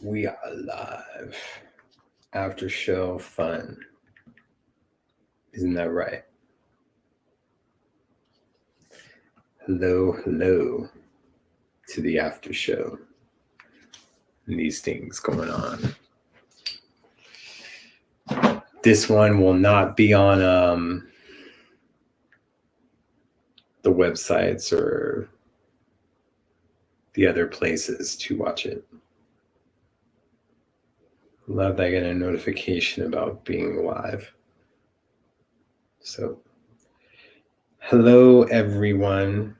We are live. After show fun. Isn't that right? Hello to the after show. And these things going on. This one will not be on the websites or the other places to watch it. Love that I get a notification about being live. So, hello everyone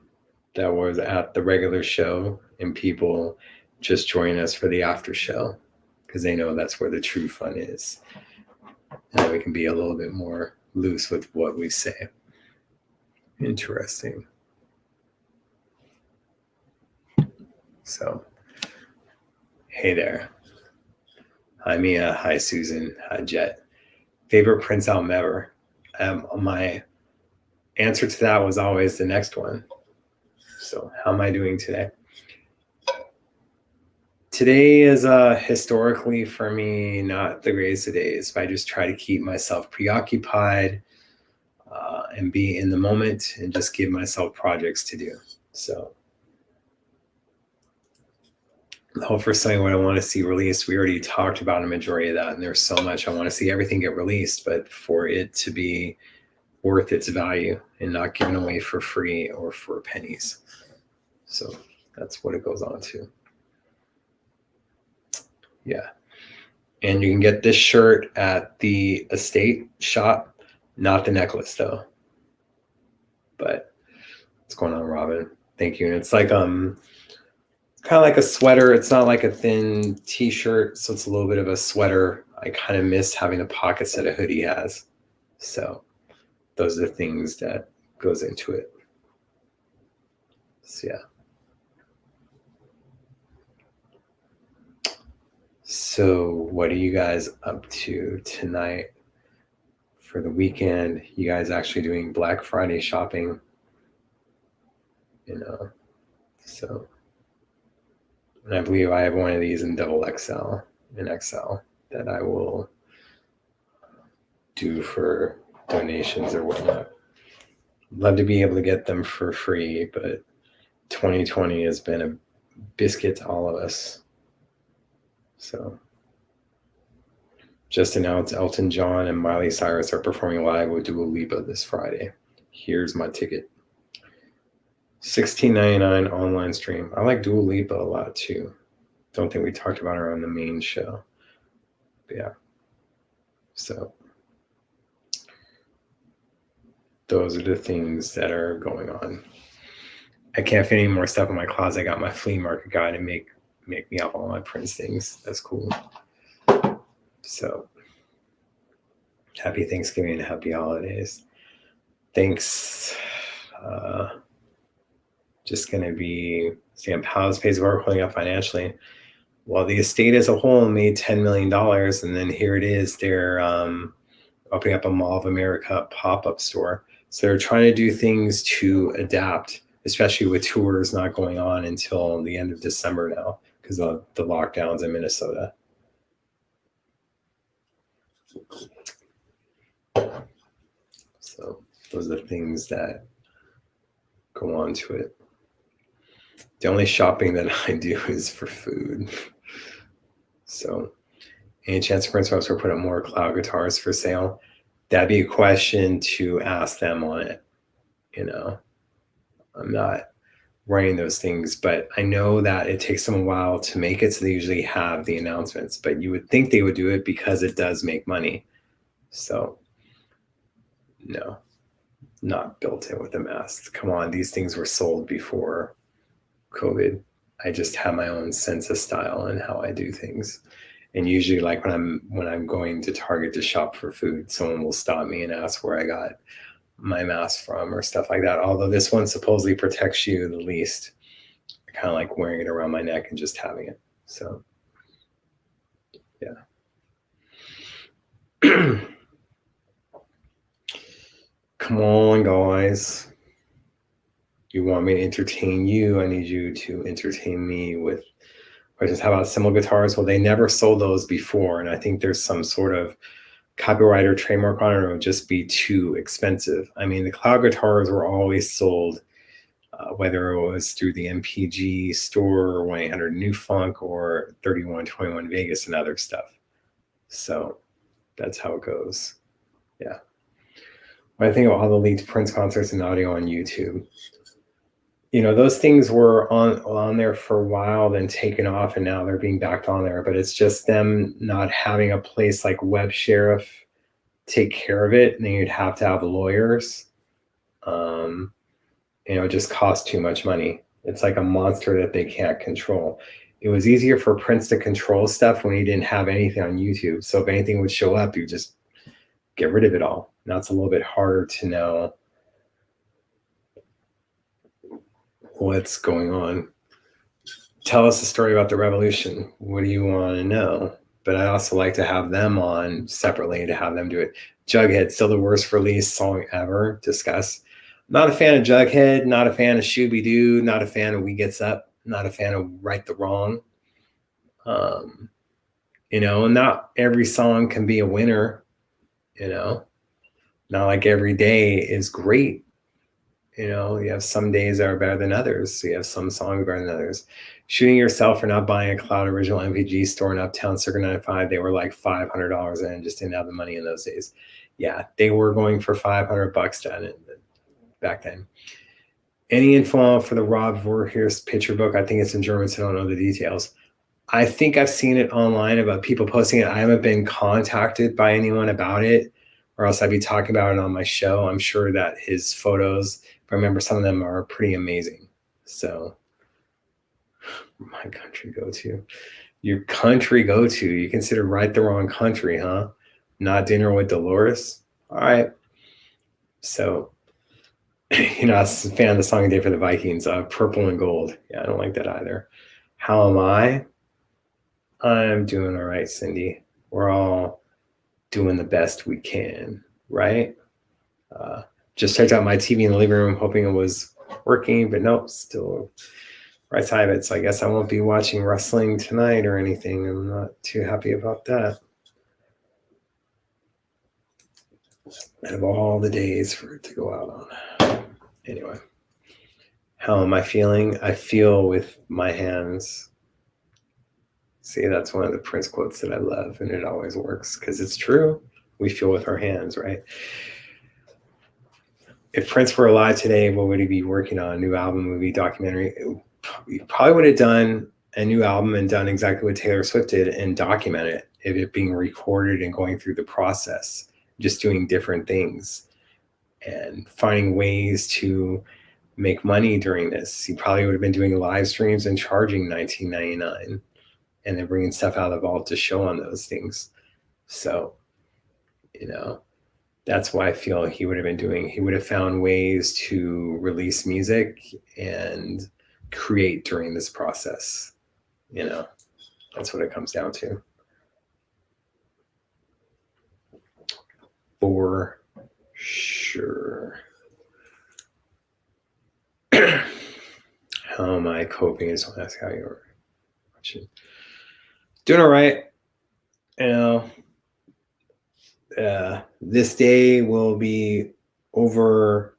that was at the regular show and people just join us for the after show because they know that's where the true fun is. And we can be a little bit more loose with what we say. Interesting. So, hey there. Hi, Mia. Hi, Susan. Hi, Jet. Favorite Prince album ever? My answer to that was always the next one. So, how am I doing today? Today is historically for me not the greatest of days, but I just try to keep myself preoccupied and be in the moment and just give myself projects to do. So, hope for something what I want to see released. We already talked about a majority of that, and there's so much I want to see everything get released, but for it to be worth its value and not given away for free or for pennies. So that's what it goes on to. Yeah. And you can get this shirt at the estate shop, not the necklace though. But what's going on, Robin? Thank you. And it's like kind of like a sweater. It's not like a thin t-shirt, so it's a little bit of a sweater. I kind of miss having the pockets that a hoodie has. So those are the things that goes into it. So yeah. So what are you guys up to tonight for the weekend? You guys actually doing Black Friday shopping? So, and I believe I have one of these in double XL and XL that I will do for donations or whatnot. Love to be able to get them for free, but 2020 has been a biscuit to all of us. So just announced Elton John and Miley Cyrus are performing live with Dua Lipa this Friday. Here's my ticket. $16.99 online stream. I like Dua Lipa a lot too. Don't think we talked about her on the main show. But yeah. So those are the things that are going on. I can't fit any more stuff in my closet. I got my flea market guy to make me up all my Prince things. That's cool. So happy Thanksgiving and happy holidays. Thanks. Just going to be Sam Powell's pays we're holding up financially. Well, the estate as a whole made $10 million, and then here it is. They're opening up a Mall of America pop-up store. So they're trying to do things to adapt, especially with tours not going on until the end of December now because of the lockdowns in Minnesota. So those are the things that go on to it. The only shopping that I do is for food. So any chance Prince Ross will put up more cloud guitars for sale? That'd be a question to ask them on it. I'm not running those things, but I know that it takes them a while to make it. So they usually have the announcements, but you would think they would do it because it does make money. So no, not built in with the masks. Come on, these things were sold before COVID. I just have my own sense of style and how I do things. And usually like when I'm going to Target to shop for food, someone will stop me and ask where I got my mask from or stuff like that. Although this one supposedly protects you the least. I kind of like wearing it around my neck and just having it. So yeah. Come on, guys. You want me to entertain you? I need you to entertain me with Which is how about cymbal guitars? Well, they never sold those before, and I think there's some sort of copyright or trademark on it, or it would just be too expensive. I mean, the cloud guitars were always sold, whether it was through the MPG store or 1-800 New Funk or 3121 Vegas and other stuff. So that's how it goes. Yeah. When I think of all the leaked Prince concerts and audio on YouTube, those things were on there for a while, then taken off, and now they're being backed on there. But it's just them not having a place like Web Sheriff take care of it, and then you'd have to have lawyers. It just costs too much money. It's like a monster that they can't control. It was easier for Prince to control stuff when he didn't have anything on YouTube. So if anything would show up, you just get rid of it all. Now it's a little bit harder to know what's going on. Tell us a story about the revolution. What do you want to know? But I also like to have them on separately to have them do it. Jughead, still the worst released song ever. Discuss. Not a fan of Jughead, not a fan of Shooby Doo, not a fan of We Gets Up, not a fan of Right the Wrong. Not every song can be a winner, Not like every day is great. You have some days that are better than others. So you have some songs better than others. Shooting yourself for not buying a Cloud original MPG store in Uptown Circa 95. They were like $500 and just didn't have the money in those days. Yeah, they were going for $500 back then. Any info for the Rob Voorhees picture book? I think it's in German, so I don't know the details. I think I've seen it online about people posting it. I haven't been contacted by anyone about it, or else I'd be talking about it on my show. I'm sure that his photos, if I remember, some of them are pretty amazing. So, my country go-to. Your country go-to. You consider Right the Wrong Country, huh? Not Dinner with Dolores? All right. So, I was a fan of the song A Day for the Vikings, Purple and Gold. Yeah, I don't like that either. How am I? I'm doing all right, Cindy. We're all doing the best we can, right? Just checked out my TV in the living room, hoping it was working, but nope, still right side of it. So I guess I won't be watching wrestling tonight or anything. I'm not too happy about that. Out of all the days for it to go out on. Anyway, how am I feeling? I feel with my hands. See, that's one of the Prince quotes that I love, and it always works because it's true. We feel with our hands, right? If Prince were alive today, what would he be working on? A new album, movie, documentary? He probably would have done a new album and done exactly what Taylor Swift did and documented it, if it being recorded and going through the process, just doing different things and finding ways to make money during this. He probably would have been doing live streams and charging $19.99 and then bringing stuff out of the vault to show on those things. So, that's why I feel he would have found ways to release music and create during this process. That's what it comes down to. For sure. How am I coping? I just want to ask how you're watching. Doing all right. This day will be over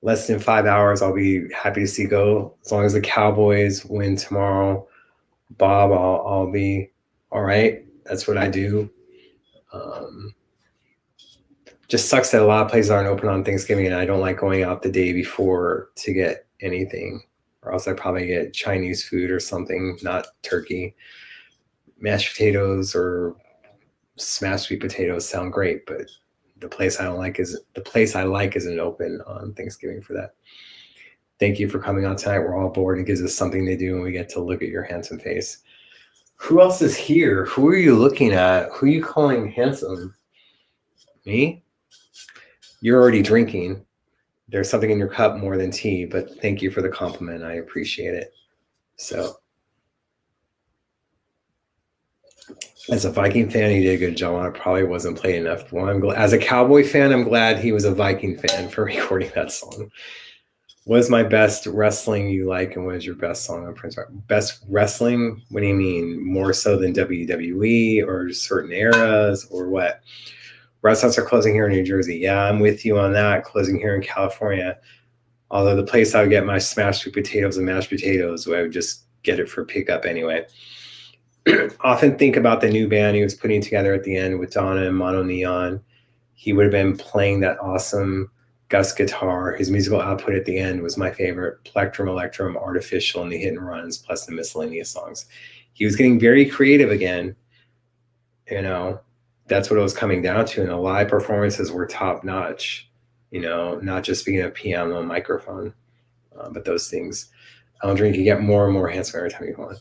less than 5 hours. I'll be happy to see go. As long as the Cowboys win tomorrow, Bob, I'll be all right. That's what I do. Just sucks that a lot of places aren't open on Thanksgiving, and I don't like going out the day before to get anything, or else I probably get Chinese food or something, not turkey. Mashed potatoes or smashed sweet potatoes sound great, but the place I like isn't open on Thanksgiving for that. Thank you for coming on tonight. We're all bored. It gives us something to do, and we get to look at your handsome face. Who else is here? Who are you looking at? Who are you calling handsome? Me? You're already drinking. There's something in your cup more than tea, but thank you for the compliment. I appreciate it. So, as a Viking fan, he did a good job. I probably wasn't played enough. Well, as a Cowboy fan, I'm glad he was a Viking fan for recording that song. What is my best wrestling you like, and what is your best song on Prince? Best wrestling? What do you mean? More so than WWE or certain eras or what? Restaurants are closing here in New Jersey. Yeah, I'm with you on that. Closing here in California. Although the place I would get my smashed sweet potatoes and mashed potatoes, I would just get it for pickup anyway. Often think about the new band he was putting together at the end with Donna and Mono Neon. He would have been playing that awesome Gus guitar. His musical output at the end was my favorite. Plectrum, Electrum, Artificial, and the hit and runs, plus the miscellaneous songs. He was getting very creative again. You know, that's what it was coming down to. And the live performances were top notch, not just being a piano and microphone, but those things. I don't drink. You get more and more handsome every time you go on.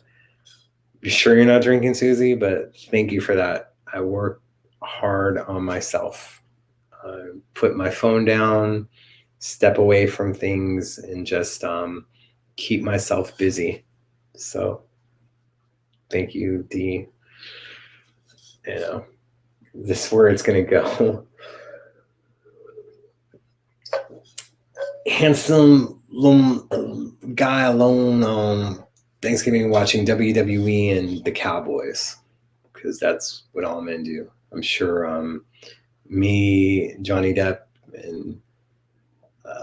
You sure you're not drinking, Susie? But thank you for that. I work hard on myself. Put my phone down, step away from things, and just keep myself busy. So thank you, Dee. This is where it's going to go. Handsome guy alone on Thanksgiving watching WWE and the Cowboys, because that's what all men do. I'm sure me, Johnny Depp, and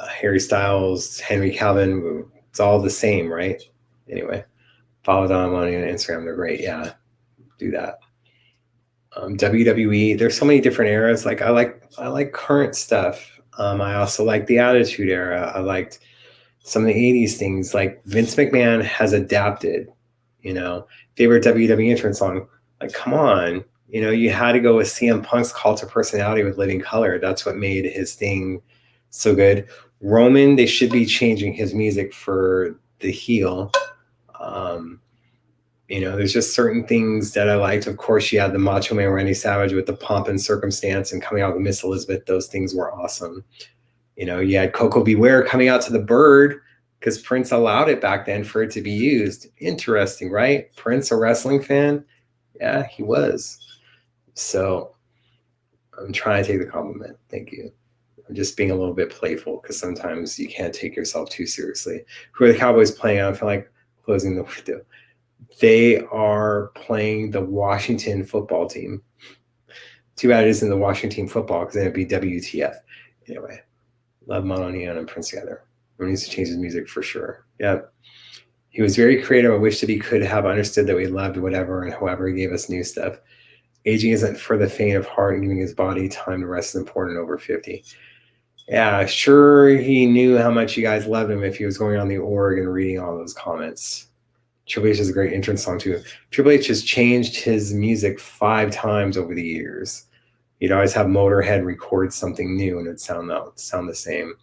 Harry Styles, Henry Calvin, it's all the same, right? Anyway, follow them on Instagram. They're great. Yeah, do that. WWE, there's so many different eras. Like I like current stuff. I also like the Attitude Era. I liked some of the 80s things. Like Vince McMahon has adapted, favorite WWE entrance song. Like, come on. You had to go with CM Punk's Cult of Personality with Living Color. That's what made his thing so good. Roman, they should be changing his music for the heel. There's just certain things that I liked. Of course, you had the Macho Man Randy Savage with the Pomp and Circumstance and coming out with Miss Elizabeth. Those things were awesome. You had Coco Beware coming out to the Bird because Prince allowed it back then for it to be used. Interesting, right? Prince, a wrestling fan? Yeah, he was. So I'm trying to take the compliment. Thank you. I'm just being a little bit playful because sometimes you can't take yourself too seriously. Who are the Cowboys playing? I feel like closing the window. They are playing the Washington football team. Too bad it isn't the Washington football because then it'd be WTF. Anyway, love Mono Neon and Prince together. He needs to change his music for sure. Yeah. He was very creative. I wish that he could have understood that we loved whatever and however he gave us new stuff. Aging isn't for the faint of heart, and giving his body time to rest is important over 50. Yeah, sure, he knew how much you guys loved him if he was going on the org and reading all those comments. Triple H is a great entrance song too. Triple H has changed his music 5 times over the years. He'd always have Motorhead record something new and it'd sound the same.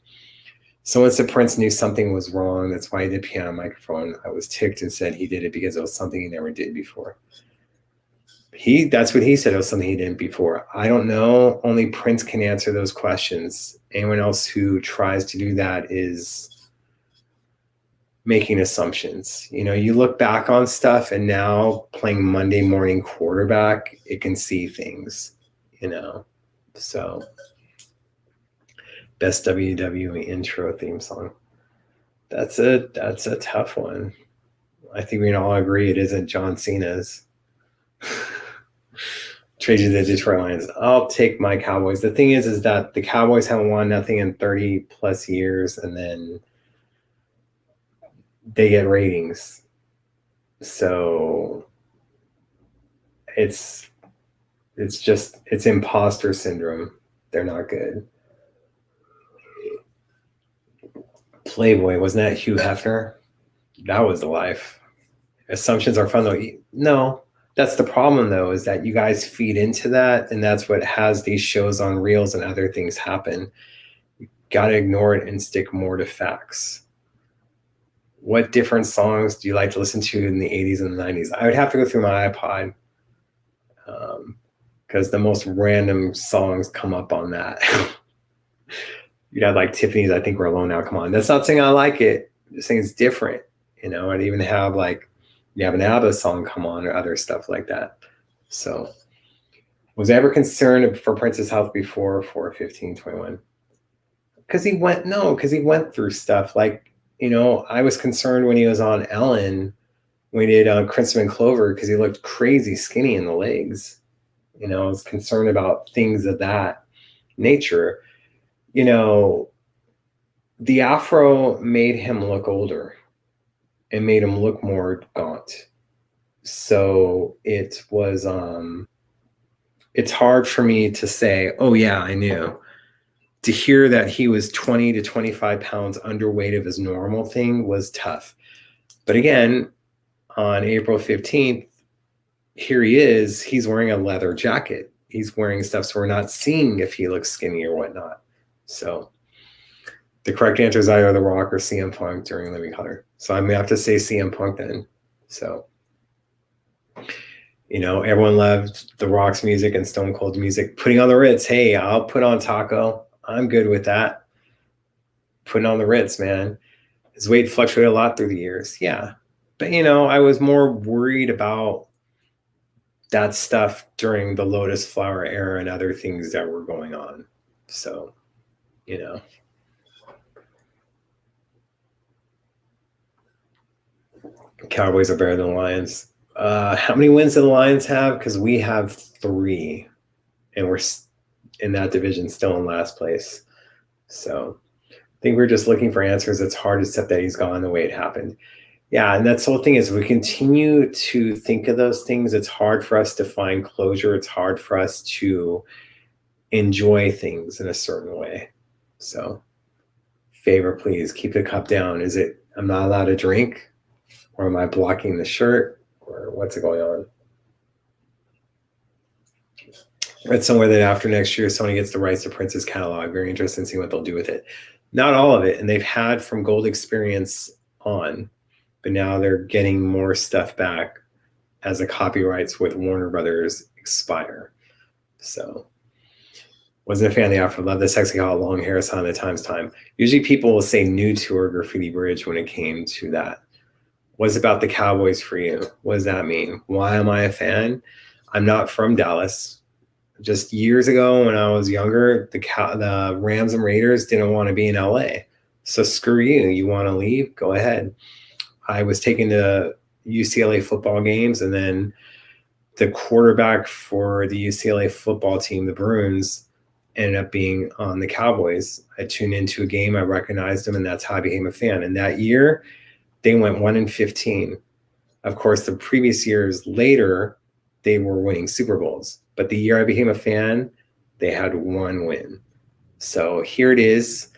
Someone said Prince knew something was wrong. That's why he did piano microphone. I was ticked and said he did it because it was something he never did before. That's what he said. It was something he didn't before. I don't know. Only Prince can answer those questions. Anyone else who tries to do that is making assumptions. You look back on stuff and now playing Monday morning quarterback, it can see things, So best WWE intro theme song. That's a tough one. I think we can all agree it isn't John Cena's. Trade you the Detroit Lions. I'll take my Cowboys. The thing is that the Cowboys haven't won nothing in 30 plus years, and then they get ratings. So it's imposter syndrome. They're not good. Playboy, wasn't that Hugh Hefner? That was the life. Assumptions are fun though. No, that's the problem though, is that you guys feed into that, and that's what has these shows on reels and other things happen. You gotta ignore it and stick more to facts. What different songs do you like to listen to in the 80s and the 90s? I would have to go through my iPod because the most random songs come up on that. You'd have like Tiffany's I Think We're Alone Now. Come on. That's not saying I like it. I'm just saying it's different. I'd even have you have an ABBA song come on or other stuff like that. So was I ever concerned for Prince's health before 4/15/21? because he went no, because he went through stuff like, I was concerned when he was on Ellen when he did Crimson and Clover because he looked crazy skinny in the legs. I was concerned about things of that nature. The afro made him look older and made him look more gaunt. So it's hard for me to say, oh yeah, I knew. To hear that he was 20 to 25 pounds underweight of his normal thing was tough. But again, on April 15th, here he is, he's wearing a leather jacket. He's wearing stuff, so we're not seeing if he looks skinny or whatnot. So the correct answer is either The Rock or CM Punk during Living Color. So I'm going to have to say CM Punk then. So, everyone loved The Rock's music and Stone Cold's music. Putting on the Ritz. Hey, I'll put on Taco. I'm good with that. Putting on the Ritz, man. His weight fluctuated a lot through the years. Yeah. But, I was more worried about that stuff during the Lotus Flower era and other things that were going on. So, Cowboys are better than the Lions. How many wins do the Lions have? Because we have 3, and we're in that division still in last place. So I think we're just looking for answers. It's hard to accept that he's gone the way it happened. Yeah, and that's the whole thing is we continue to think of those things. It's hard for us to find closure. It's hard for us to enjoy things in a certain way. So, favor, please keep the cup down. Is it I'm not allowed to drink? Or am I blocking the shirt? Or what's going on? I read somewhere that after next year, Sony gets the rights to Prince's catalog. Very interested in seeing what they'll do with it. Not all of it. And they've had from Gold Experience on, but now they're getting more stuff back as the copyrights with Warner Brothers expire. So, wasn't a fan of the Afro. Love the sexy hot long hair sign of the Times Time. Usually people will say nude to or graffiti bridge when it came to that. What's about the Cowboys for you? What does that mean? Why am I a fan? I'm not from Dallas. Just years ago when I was younger, the Rams and Raiders didn't want to be in LA. So screw you. You want to leave? Go ahead. I was taken to UCLA football games, and then the quarterback for the UCLA football team, the Bruins, ended up being on the Cowboys. I tuned into a game. I recognized him, and that's how I became a fan. And that year, they went 1-15. Of course, the previous years later, they were winning Super Bowls. But the year I became a fan, they had 1 win. So here it is.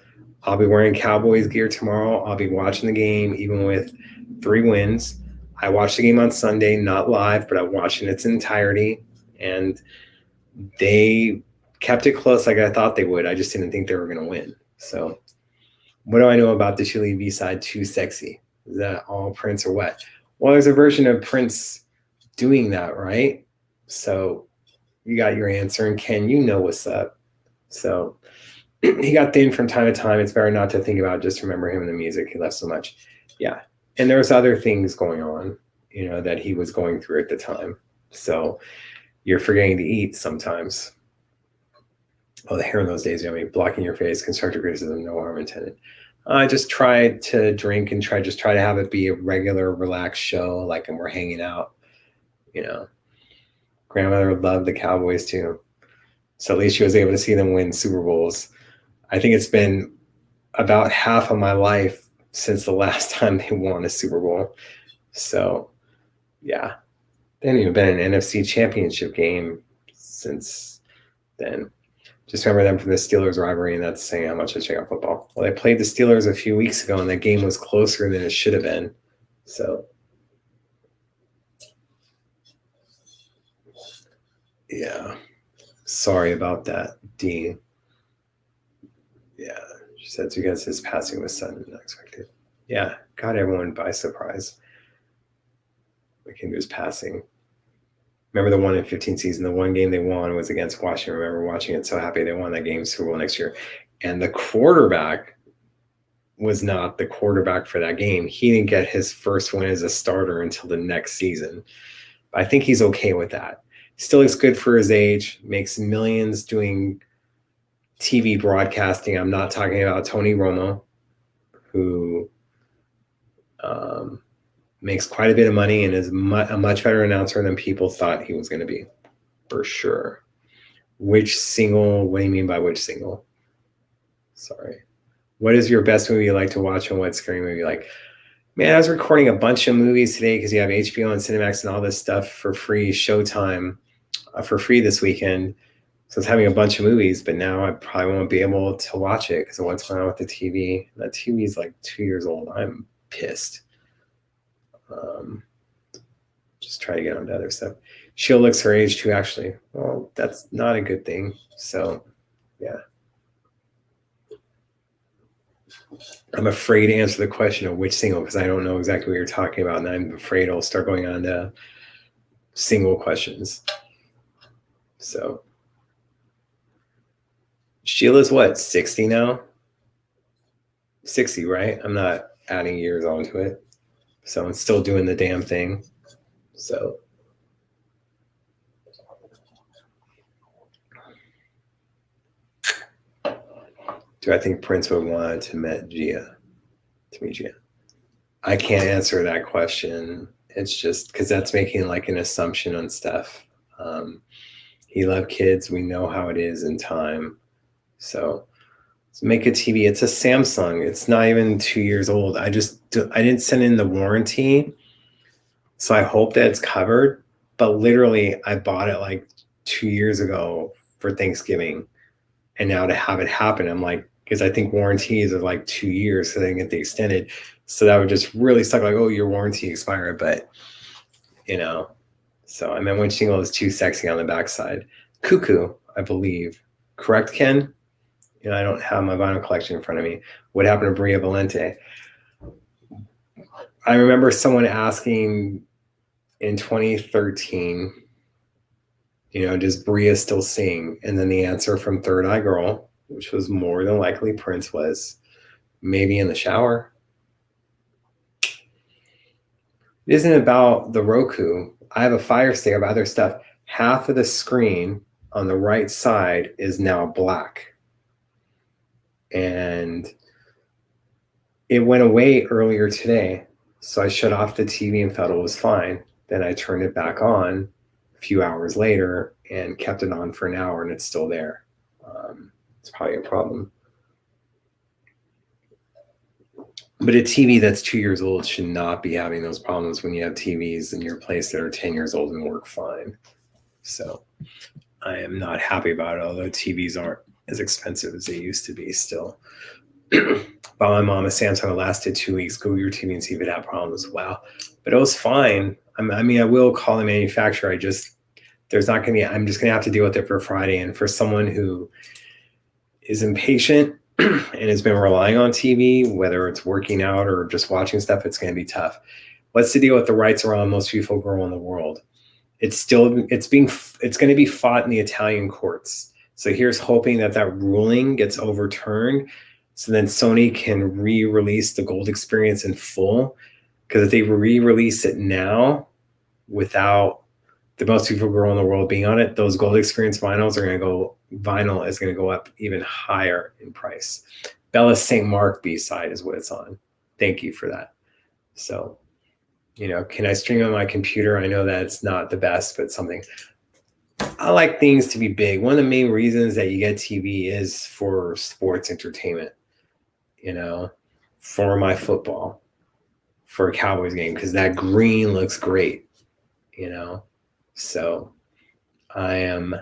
I'll be wearing Cowboys gear tomorrow. I'll be watching the game, even with 3 wins. I watched the game on Sunday, not live, but I watched in its entirety. And they kept it close like I thought they would. I just didn't think they were going to win. So what do I know about the Chili B-side Too Sexy? Is that all Prince or what? Well, there's a version of Prince doing that, right? So you got your answer. And Ken, you know what's up. So he got thin from time to time. It's better not to think about, just remember him in the music. He left so much. Yeah. And there's other things going on, that he was going through at the time. So you're forgetting to eat sometimes. Oh, the hair in those days, blocking your face, constructive criticism, no harm intended. I just tried to drink and try to have it be a regular, relaxed show, like, and we're hanging out. Grandmother loved the Cowboys too. So at least she was able to see them win Super Bowls. I think it's been about half of my life since the last time they won a Super Bowl. So, yeah. They haven't even been an NFC championship game since then. Just remember them from the Steelers rivalry, and that's saying how much I check out football. Well, they played the Steelers a few weeks ago, and that game was closer than it should have been. So, yeah. Sorry about that, Dean. Yeah. She said, so because his passing was sudden and unexpected. Yeah. Got everyone by surprise. When it came to his passing. Remember the 1-15 season, the one game they won was against Washington. I remember watching it, so happy they won that game, Super Bowl next year. And the quarterback was not the quarterback for that game. He didn't get his first win as a starter until the next season. But I think he's okay with that. Still looks good for his age, makes millions doing TV broadcasting. I'm not talking about Tony Romo, who makes quite a bit of money and is a much better announcer than people thought he was going to be, for sure. Which single? What do you mean by which single? Sorry. What is your best movie you like to watch, and what scary movie you like? Man, I was recording a bunch of movies today because you have HBO and Cinemax and all this stuff for free, Showtime for free this weekend. So it's having a bunch of movies, but now I probably won't be able to watch it because of what's going on with the TV. That TV is like 2 years old. I'm pissed. Just try to get onto other stuff. She looks her age too, actually. Well, that's not a good thing. So, yeah. I'm afraid to answer the question of which single because I don't know exactly what you're talking about, and I'm afraid I'll start going on to single questions. So, Sheila's what, 60 now? 60, right? I'm not adding years onto it. So I'm still doing the damn thing. So do I think Prince would want to meet Gia? I can't answer that question. It's just because that's making like an assumption on stuff. He loved kids. We know how it is in time. So make a TV. It's a Samsung. It's not even 2 years old. I didn't send in the warranty, so I hope that it's covered. But literally, I bought it like 2 years ago for Thanksgiving, and now to have it happen, I'm like, because I think warranties are like 2 years, so they can get the extended. So that would just really suck. Like, oh, your warranty expired, but So I meant when shingle is too sexy on the backside. Cuckoo, I believe. Correct, Ken? I don't have my vinyl collection in front of me. What happened to Bria Valente? I remember someone asking in 2013, does Bria still sing? And then the answer from Third Eye Girl, which was more than likely Prince, was maybe in the shower. It isn't about the Roku. I have a Fire Stick of other stuff. Half of the screen on the right side is now black. And it went away earlier today. So I shut off the TV and felt it was fine. Then I turned it back on a few hours later and kept it on for an hour, and it's still there. It's probably a problem. But a TV that's 2 years old should not be having those problems when you have TVs in your place that are 10 years old and work fine. So I am not happy about it, although TVs aren't as expensive as they used to be still. Bought my mom a Samsung. It lasted 2 weeks. Google your TV and see if it had problems. Wow. But it was fine. I mean, I will call the manufacturer. I'm just going to have to deal with it for Friday. And for someone who is impatient and has been relying on TV, whether it's working out or just watching stuff, it's going to be tough. What's the deal with the rights around most beautiful girl in the world? It's going to be fought in the Italian courts. So here's hoping that ruling gets overturned, so then Sony can re-release the Gold Experience in full. Because if they re-release it now without the most beautiful girl in the world being on it, those Gold Experience vinyl is going to go up even higher in price. Bella St. Mark B-side is what it's on. Thank you for that. So, can I stream on my computer? I know that it's not the best, but something. I like things to be big. One of the main reasons that you get TV is for sports entertainment, for my football, for a Cowboys game, because that green looks great, So I am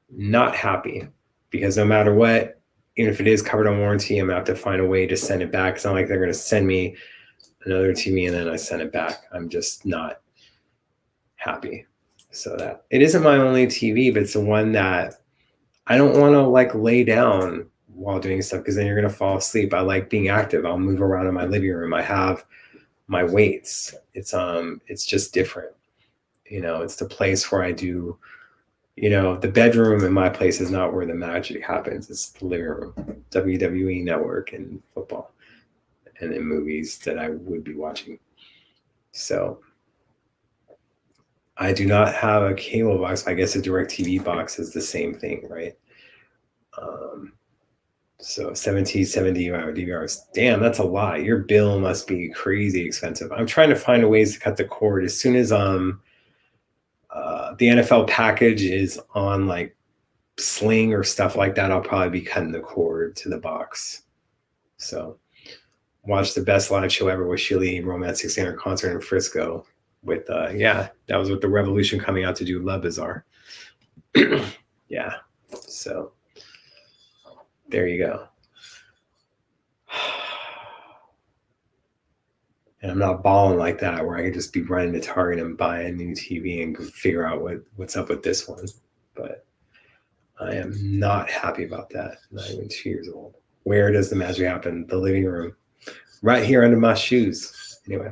not happy because no matter what, even if it is covered on warranty, I'm going to have to find a way to send it back. It's not like they're going to send me another TV and then I send it back. I'm just not happy. So that it isn't my only TV, but it's the one that I don't want to lay down while doing stuff because then you're going to fall asleep. I like being active. I'll move around in my living room. I have my weights. It's just different. It's the place where I do, the bedroom in my place is not where the magic happens. It's the living room, WWE Network and football and then movies that I would be watching. So I do not have a cable box. I guess a DirecTV box is the same thing, right? So 70 DVRs. Damn, that's a lot. Your bill must be crazy expensive. I'm trying to find ways to cut the cord. As soon as the NFL package is on like Sling or stuff like that, I'll probably be cutting the cord to the box. So watched the best live show ever with Sheila Romantic Standard concert in Frisco with that was with the Revolution coming out to do Love Bizarre. Yeah. So there you go. And I'm not balling like that where I could just be running to Target and buy a new TV and figure out what's up with this one. But I am not happy about that. Not even 2 years old. Where does the magic happen? The living room. Right here under my shoes. Anyway.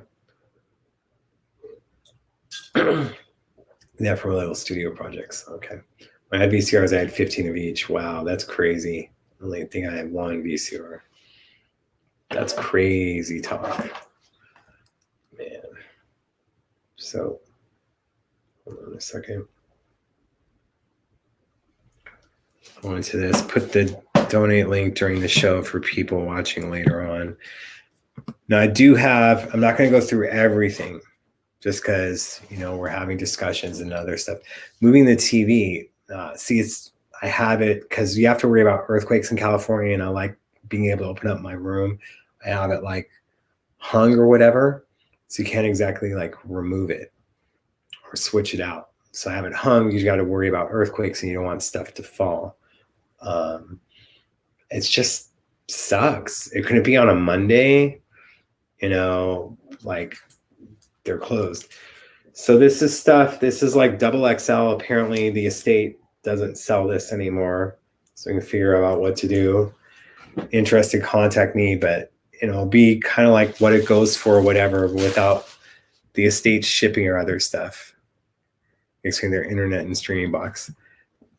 Yeah, from a little studio projects. Okay. When I had VCRs, I had 15 of each. Wow, that's crazy. I only think I had one VCR. That's crazy talk. Man. So, hold on a second. Go into this. Put the donate link during the show for people watching later on. Now, I do have, I'm not going to go through everything just because, we're having discussions and other stuff. Moving the TV, I have it because you have to worry about earthquakes in California, and I like being able to open up my room. I have it like hung or whatever, so you can't exactly like remove it or switch it out. So I have it hung because you got to worry about earthquakes and you don't want stuff to fall. It's just sucks. It couldn't be on a Monday, like they're closed. So this is stuff. This is like XXL. Apparently the estate doesn't sell this anymore, so we can figure out what to do. Interested, contact me, but it'll be kind of like what it goes for, whatever, without the estate shipping or other stuff. Between their internet and streaming box.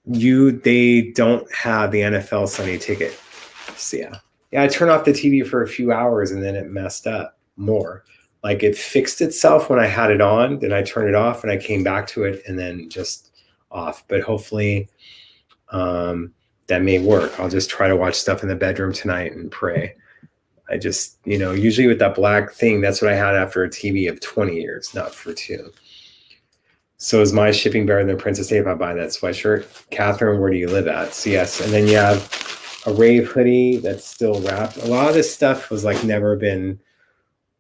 They don't have the NFL Sunday ticket. So yeah, I turned off the TV for a few hours and then it messed up more. Like it fixed itself when I had it on, then I turned it off and I came back to it and then just off. But hopefully that may work. I'll just try to watch stuff in the bedroom tonight and pray. I just, usually with that black thing, that's what I had after a TV of 20 years, not for 2. So is my shipping better than Princess Day if I buy that sweatshirt? Catherine, where do you live at? So yes, and then you have a rave hoodie that's still wrapped. A lot of this stuff was like never been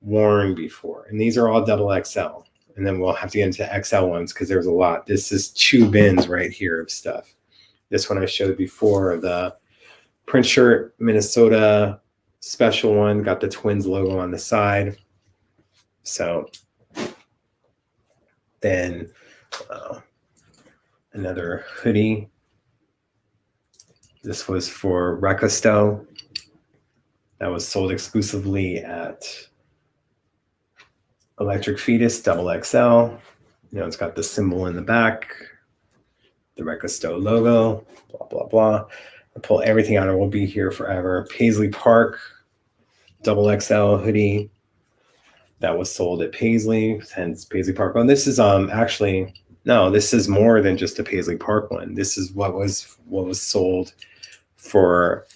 worn before. And these are all XXL. And then we'll have to get into XL ones because there's a lot. This is 2 bins right here of stuff. This one I showed before, the print shirt, Minnesota special one, got the Twins logo on the side. So then another hoodie. This was for Recasto. That was sold exclusively at Electric Fetus XXL. It's got the symbol in the back, the Recasto logo, blah, blah, blah. I pull everything out. It will be here forever. Paisley Park XXL hoodie. That was sold at Paisley, hence Paisley Park one. This is actually, no, this is more than just a Paisley Park one. This is what was sold for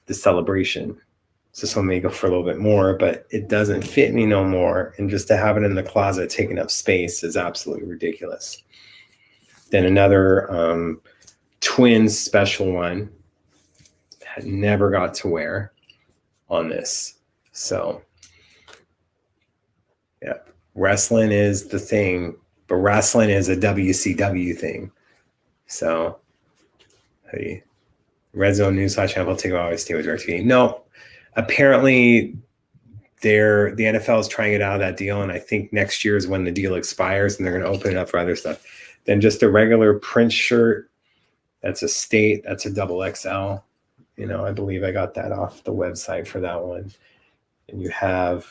the celebration. So some may go for a little bit more, but it doesn't fit me no more. And just to have it in the closet taking up space is absolutely ridiculous. Then another Twins special one that never got to wear on this. So yeah, wrestling is the thing, but wrestling is a WCW thing. So, hey, Red Zone News channel take always stay with DirecTV. No, apparently the NFL is trying it out of that deal, and I think next year is when the deal expires, and they're going to open it up for other stuff. Then just a regular print shirt. That's a state. That's a XXL. I believe I got that off the website for that one. And you have.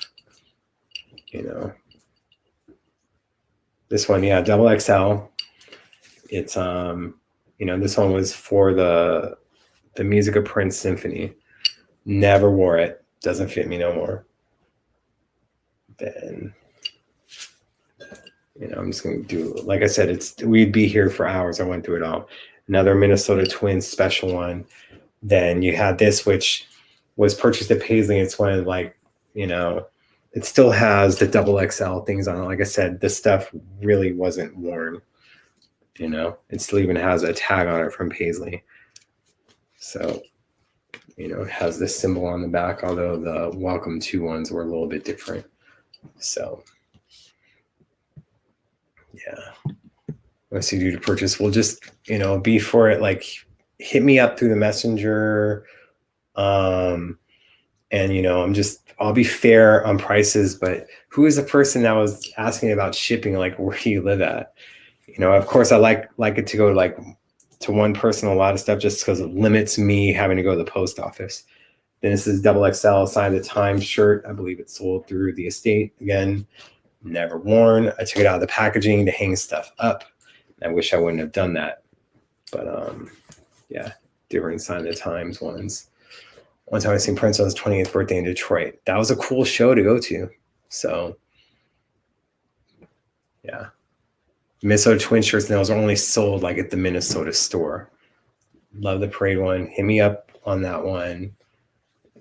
This one, yeah, XXL. It's this one was for the Music of Prince Symphony. Never wore it. Doesn't fit me no more. Then I'm just gonna do, like I said, we'd be here for hours. I went through it all. Another Minnesota Twins special one. Then you had this, which was purchased at Paisley. It's when like, it still has the double XL things on it. Like I said, this stuff really wasn't worn. It still even has a tag on it from Paisley. So, it has this symbol on the back, although the Welcome To ones were a little bit different. So, yeah. Once you do to purchase, we'll just, be for it. Like, hit me up through the messenger. And, I'll be fair on prices, but who is the person that was asking about shipping? Like, where do you live at? Of course I like it to go like to one person, a lot of stuff, just because it limits me having to go to the post office. Then this is double XL Sign of the Time shirt. I believe it's sold through the estate. Again, never worn. I took it out of the packaging to hang stuff up. I wish I wouldn't have done that. But yeah, different Sign of the Times ones. One time I seen Prince on his 20th birthday in Detroit. That was a cool show to go to. So yeah. Minnesota Twin shirts, and those are only sold like at the Minnesota store. Love the parade one. Hit me up on that one.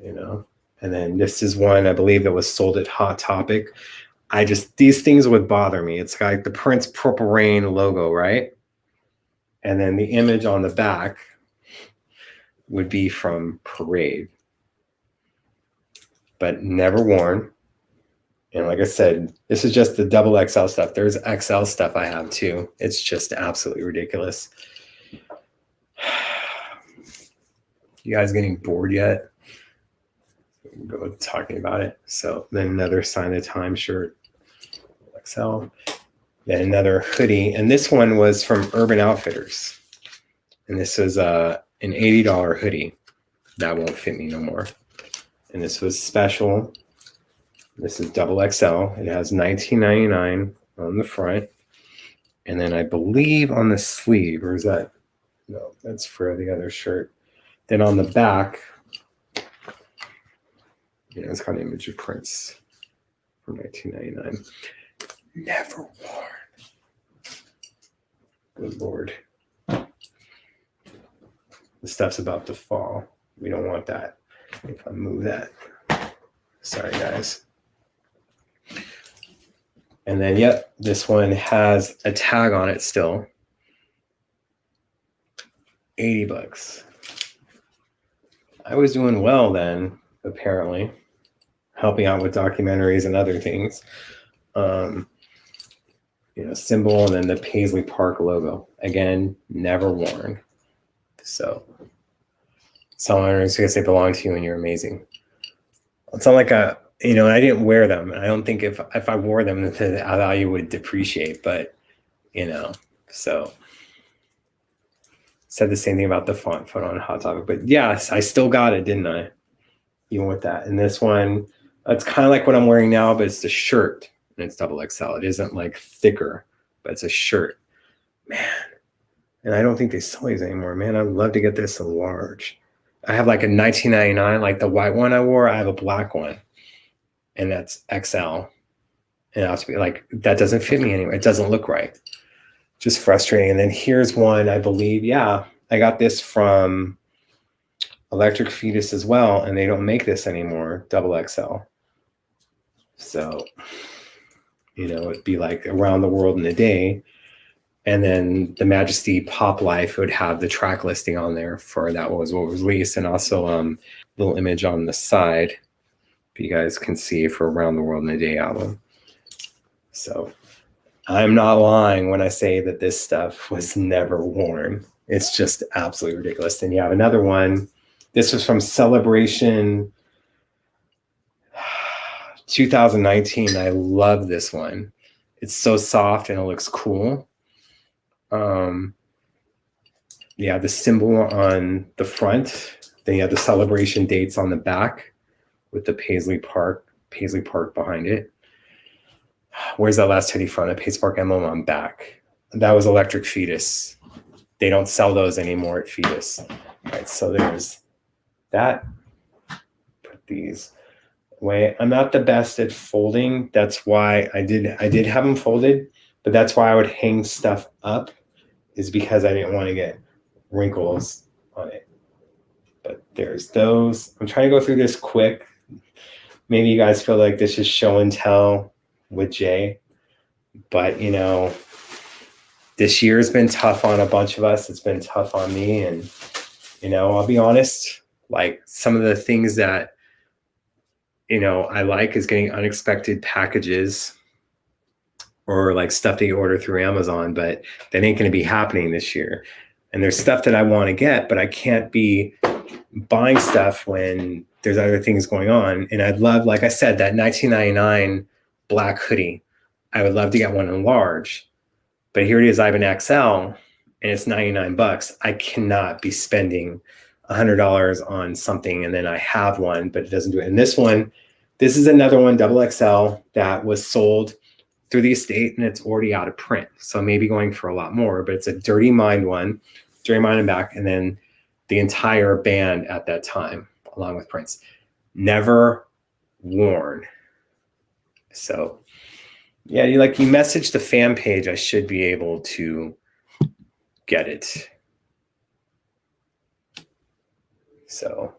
And then this is one I believe that was sold at Hot Topic. These things would bother me. It's like the Prince Purple Rain logo, right? And then the image on the back would be from Parade, but never worn. And like I said, this is just the double XL stuff. There's XL stuff I have too. It's just absolutely ridiculous. You guys getting bored yet? Go talking about it. So then another Sign of the Time shirt, XL. Then another hoodie. And this one was from Urban Outfitters. And this was an $80 hoodie. That won't fit me no more. And this was special. This is double XL. It has $19.99 on the front. And then I believe on the sleeve, or is that? No, that's for the other shirt. Then on the back, it's got an image of Prince from 1999. Never worn. Good Lord. The stuff's about to fall. We don't want that. If I move that. Sorry, guys. And then, yep, this one has a tag on it still. $80. I was doing well then, apparently, helping out with documentaries and other things. Symbol, and then the Paisley Park logo. Again, never worn. So, some owners because they belong to you and you're amazing. It's not like I didn't wear them. I don't think if I wore them, the value would depreciate, but, so. Said the same thing about the font photo on Hot Topic, but yes, I still got it, didn't I? Even with that. And this one, it's kind of like what I'm wearing now, but it's the shirt and it's double XL. It isn't like thicker, but it's a shirt. Man. And I don't think they sell these anymore, man. I'd love to get this in large. I have like a 1999, like the white one I wore. I have a black one, and that's XL. And it has to be like, that doesn't fit me anyway. It doesn't look right. Just frustrating. And then here's one, I believe. Yeah, I got this from Electric Fetus as well, and they don't make this anymore, double XL. So, it'd be like Around the World in a Day. And then the Majesty Pop Life would have the track listing on there for that was what was released, and also little image on the side, if you guys can see, for Around the World in a Day album. So I'm not lying when I say that this stuff was never worn. It's just absolutely ridiculous. And you have another one. This was from Celebration 2019. I love this one. It's so soft and it looks cool. Yeah, the symbol on the front. Then you have the celebration dates on the back with the Paisley Park behind it. Where's that last hoodie from? The Paisley Park emblem on back. That was Electric Fetus. They don't sell those anymore at Fetus. All right, so there's that. Put these away. I'm not the best at folding. That's why I did have them folded, but that's why I would hang stuff up, is because I didn't want to get wrinkles on it. But there's those. I'm trying to go through this quick. Maybe you guys feel like this is show and tell with Jay, but this year has been tough on a bunch of us. It's been tough on me. And, I'll be honest, like some of the things that, I like is getting unexpected packages or like stuff that you order through Amazon, but that ain't going to be happening this year. And there's stuff that I want to get, but I can't be buying stuff when there's other things going on. And I'd love, like I said, that $19.99 black hoodie. I would love to get one in large, but here it is. I have an XL and it's $99. I cannot be spending $100 on something and then I have one, but it doesn't do it. And this is another one, double XL, that was sold through the estate and it's already out of print. So maybe going for a lot more, but it's a Dirty Mind one, Dirty Mind and back, and then the entire band at that time, along with Prince. Never worn. So yeah, you message the fan page, I should be able to get it. So,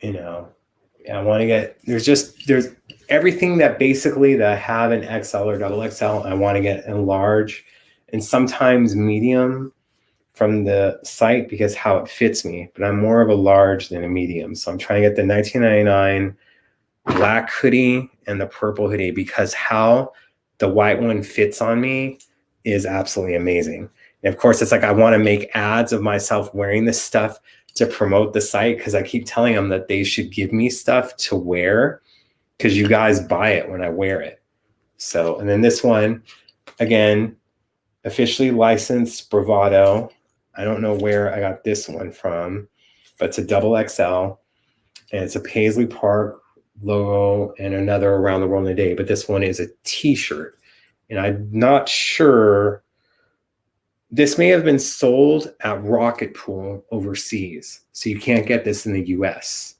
I want to get, there's everything that basically that I have in XL or double XL, I want to get in large and sometimes medium from the site because how it fits me, but I'm more of a large than a medium. So I'm trying to get the $19.99 black hoodie and the purple hoodie because how the white one fits on me is absolutely amazing. And of course, it's like I want to make ads of myself wearing this stuff to promote the site because I keep telling them that they should give me stuff to wear because you guys buy it when I wear it. So, and then this one, again, officially licensed Bravado. I don't know where I got this one from, but it's a double XL and it's a Paisley Park logo and another Around the World in a Day. But this one is a t-shirt and I'm not sure. This may have been sold at Rocket Pool overseas. So you can't get this in the US.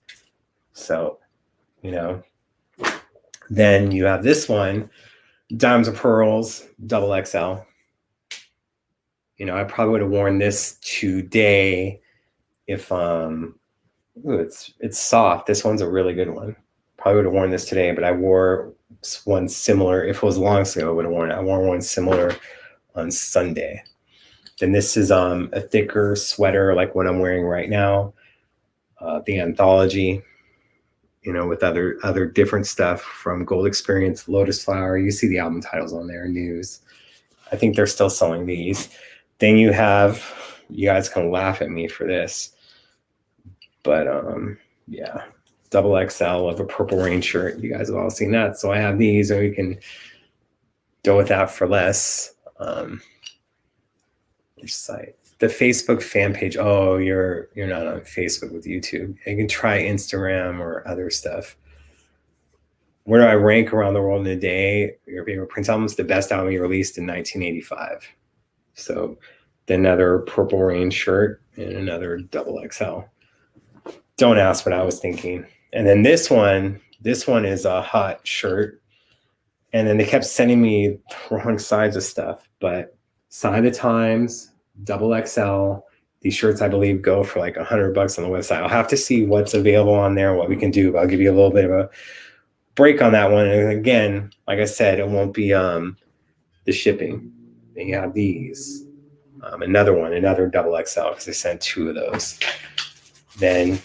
So, then you have this one, Diamonds and Pearls, double XL. I probably would have worn this today if it's soft. This one's a really good one. Probably would have worn this today, but I wore one similar. If it was long ago, I would have worn it. I wore one similar on Sunday. Then this is a thicker sweater like what I'm wearing right now. The Anthology, with other different stuff from Gold Experience, Lotus Flower. You see the album titles on there, News. I think they're still selling these. Then you guys can laugh at me for this, but yeah, double XL of a Purple Rain shirt. You guys have all seen that. So I have these, and we can go with that for less. Which site? The Facebook fan page. Oh, you're not on Facebook with YouTube. You can try Instagram or other stuff. Where do I rank Around the World in a Day? Your favorite Prince album is the best album he released in 1985. So another Purple Rain shirt and another double XL. Don't ask what I was thinking. And then this one is a hot shirt. And then they kept sending me the wrong sides of stuff, but Sign of the Times, double XL. These shirts, I believe, go for like $100 on the website. I'll have to see what's available on there, what we can do. But I'll give you a little bit of a break on that one. And again, like I said, it won't be the shipping. Then you have these. Another double XL because they sent 2 of those. Then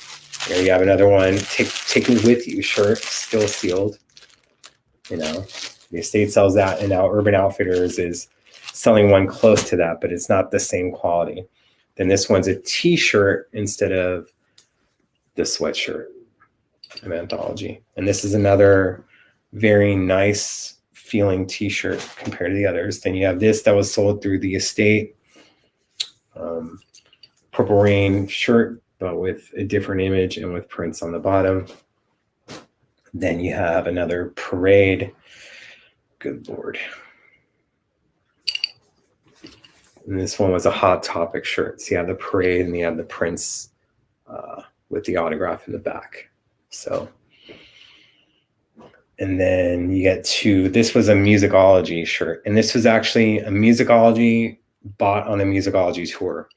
here you have another one. Take it with you shirt, still sealed. The estate sells that, and now Urban Outfitters is selling one close to that, but it's not the same quality. Then this one's a t-shirt instead of the sweatshirt of Anthology. And this is another very nice feeling t-shirt compared to the others. Then you have this that was sold through the estate. Purple Rain shirt, but with a different image and with prints on the bottom. Then you have another Parade. Good Lord. And this one was a Hot Topic shirt. So you have the Parade and you have the Prince with the autograph in the back. So, and then you get this was a Musicology shirt. And this was actually a Musicology bought on a Musicology tour.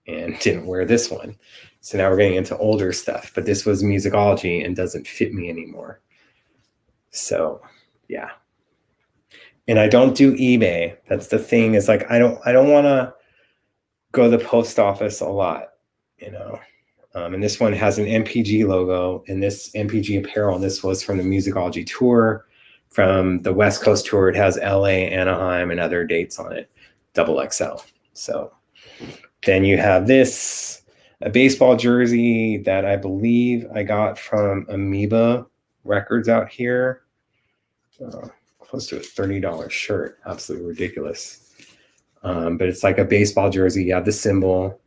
and didn't wear this one. So now we're getting into older stuff, but this was Musicology and doesn't fit me anymore. So yeah. And I don't do eBay. That's the thing, is like I don't want to go to the post office a lot, you know. And this one has an MPG logo, and this MPG apparel, and this was from the Musicology tour. From the West Coast tour, it has LA, Anaheim, and other dates on it, XXL. So then you have this, a baseball jersey that I believe I got from Amoeba Records out here. Close to a $30 shirt. Absolutely ridiculous. But it's like a baseball jersey. You have the symbol.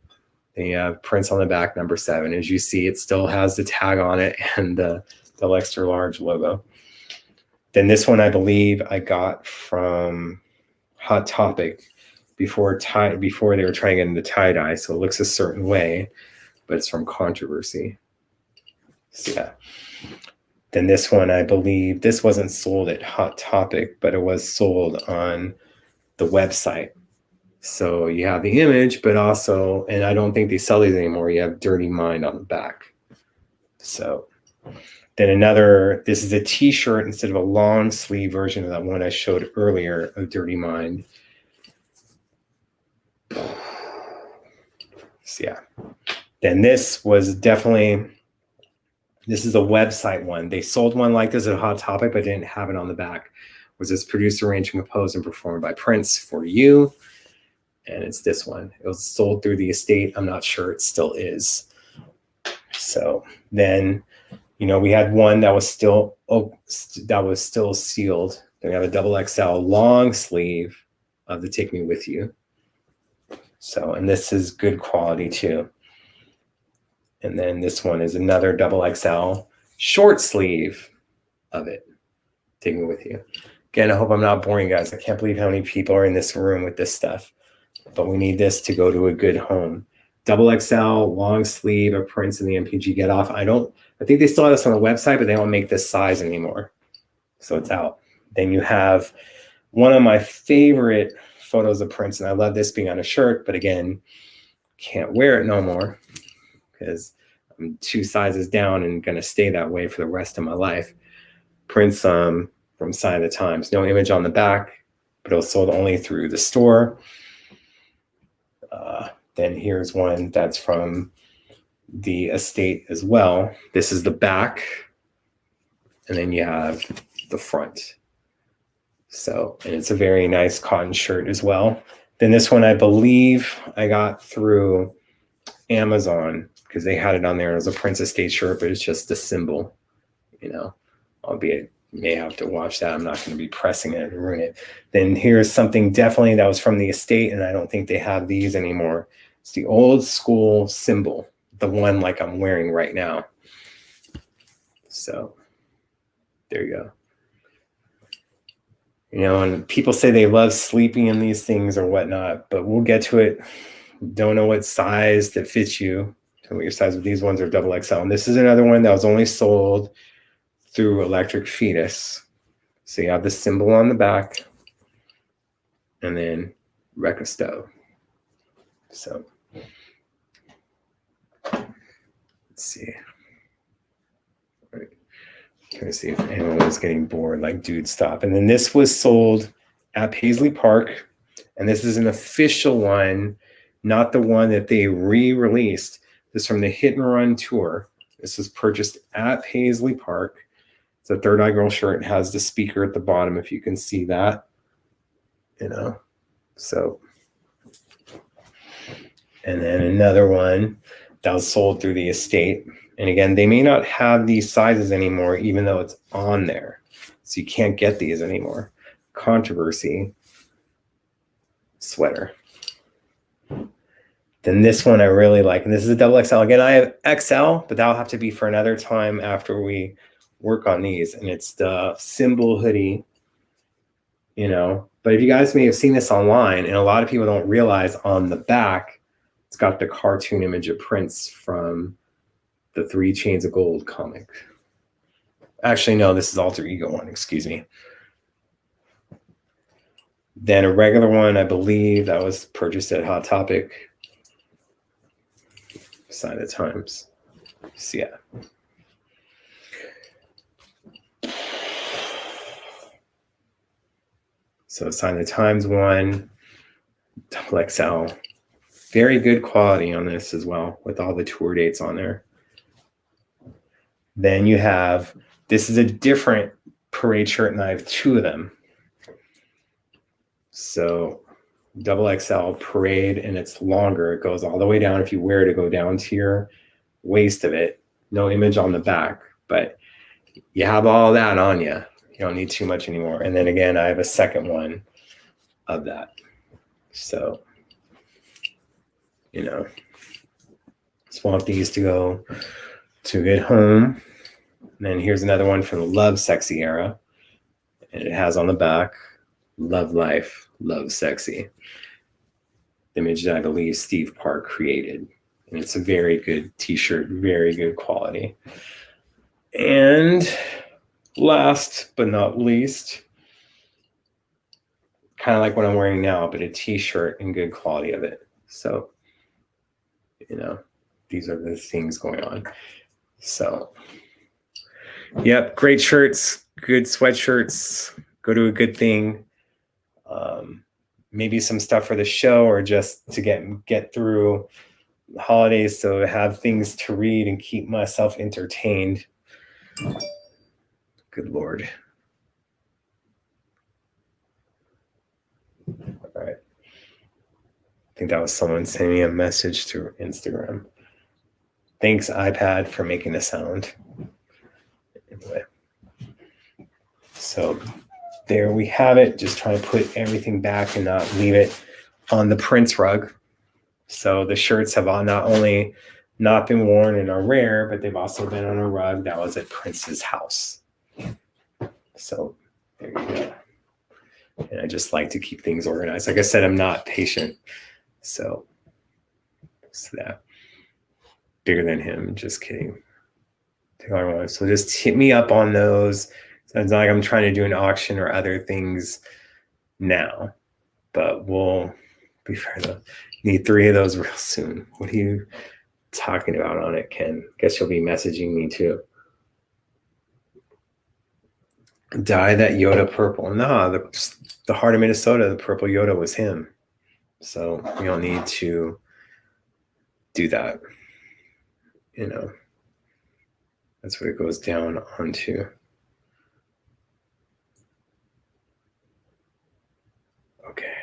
Then you have Prince on the back, number 7. As you see, it still has the tag on it and the extra large logo. Then this one, I believe I got from Hot Topic before they were trying to get into tie-dye. So it looks a certain way, but it's from Controversy. So yeah. Then this one, I believe this wasn't sold at Hot Topic, but it was sold on the website. So you have the image, but also, and I don't think they sell these anymore, you have Dirty Mind on the back. So then this is a t-shirt instead of a long sleeve version of that one I showed earlier of Dirty Mind. So yeah. Then this is a website one. They sold one like this at Hot Topic, but didn't have it on the back. It was this produced, arranged, and composed and performed by Prince for you. And it's this one. It was sold through the estate. I'm not sure it still is. So then, we had one that was still sealed. Then we have a XXL long sleeve of the Take Me With You. So, and this is good quality too. And then this one is another XXL short sleeve of it. Take Me With You. Again, I hope I'm not boring you guys. I can't believe how many people are in this room with this stuff. But we need this to go to a good home. XXL long sleeve of Prince and the MPG Get Off. I think they still have this on the website, but they don't make this size anymore. So it's out. Then you have one of my favorite photos of Prince, and I love this being on a shirt, but again, can't wear it no more because I'm 2 sizes down and going to stay that way for the rest of my life. Prince from Sign of the Times. No image on the back, but it was sold only through the store. Then here's one that's from the estate as well. This is the back, and then you have the front. So, and it's a very nice cotton shirt as well. Then this one, I believe I got through Amazon because they had it on there as a Prince Estate shirt, but it's just a symbol, albeit may have to watch that. I'm not going to be pressing it and ruin it. Then here's something definitely that was from the estate, and I don't think they have these anymore. It's the old school symbol, the one like I'm wearing right now. So there you go. And people say they love sleeping in these things or whatnot, but we'll get to it. Don't know what size that fits you. Tell me your size, but these ones are XXL. And this is another one that was only sold through Electric Fetus. So you have the symbol on the back and then Recasto. So let's see. All right. Trying to see if anyone was getting bored, like, dude, stop. And then this was sold at Paisley Park. And this is an official one, not the one that they re-released. This is from the Hit and Run tour. This was purchased at Paisley Park. It's a Third Eye Girl shirt. It has the speaker at the bottom, if you can see that. So. And then another one that was sold through the estate. And again, they may not have these sizes anymore, even though it's on there. So you can't get these anymore. Controversy sweater. Then this one I really like. And this is a XXL. Again, I have XL, but that'll have to be for another time after we work on these. And it's the symbol hoodie, But if you guys may have seen this online, and a lot of people don't realize on the back, it's got the cartoon image of Prince from the 3 Chains of Gold comic. Actually, no, this is Alter Ego one, excuse me. Then a regular one, I believe, that was purchased at Hot Topic. Sign of the times. So yeah. So Sign of the Times one, double XL. Very good quality on this as well, with all the tour dates on there. Then you have, this is a different parade shirt, and I have two of them. So double XL parade, and it's longer. It goes all the way down. If you wear it, to go down to your waist of it. No image on the back, but you have all that on you. You don't need too much anymore. And then again, I have a second one of that. So, just want these to go to a good home. And then here's another one from the Love Sexy era. And it has on the back, Love Life, Love Sexy. The image that I believe Steve Park created. And it's a very good t-shirt, very good quality. And last but not least, kind of like what I'm wearing now, but a t-shirt in good quality of it. So, these are the things going on. So, yep, great shirts, good sweatshirts, go to a good thing. Maybe some stuff for the show, or just to get through the holidays, so have things to read and keep myself entertained. Good Lord. All right. I think that was someone sending me a message through Instagram. Thanks, iPad, for making a sound. Anyway. So there we have it. Just trying to put everything back and not leave it on the Prince rug. So the shirts have not only not been worn and are rare, but they've also been on a rug that was at Prince's house. So there you go. And I just like to keep things organized. Like I said, I'm not patient. So that bigger than him. Just kidding. So just hit me up on those. So it's not like I'm trying to do an auction or other things now, but we'll be fair though. Need 3 of those real soon. What are you talking about on it, Ken? Guess you'll be messaging me too. Dye that Yoda purple. No, the Heart of Minnesota, the purple Yoda was him. So we don't need to do that. That's what it goes down onto. Okay.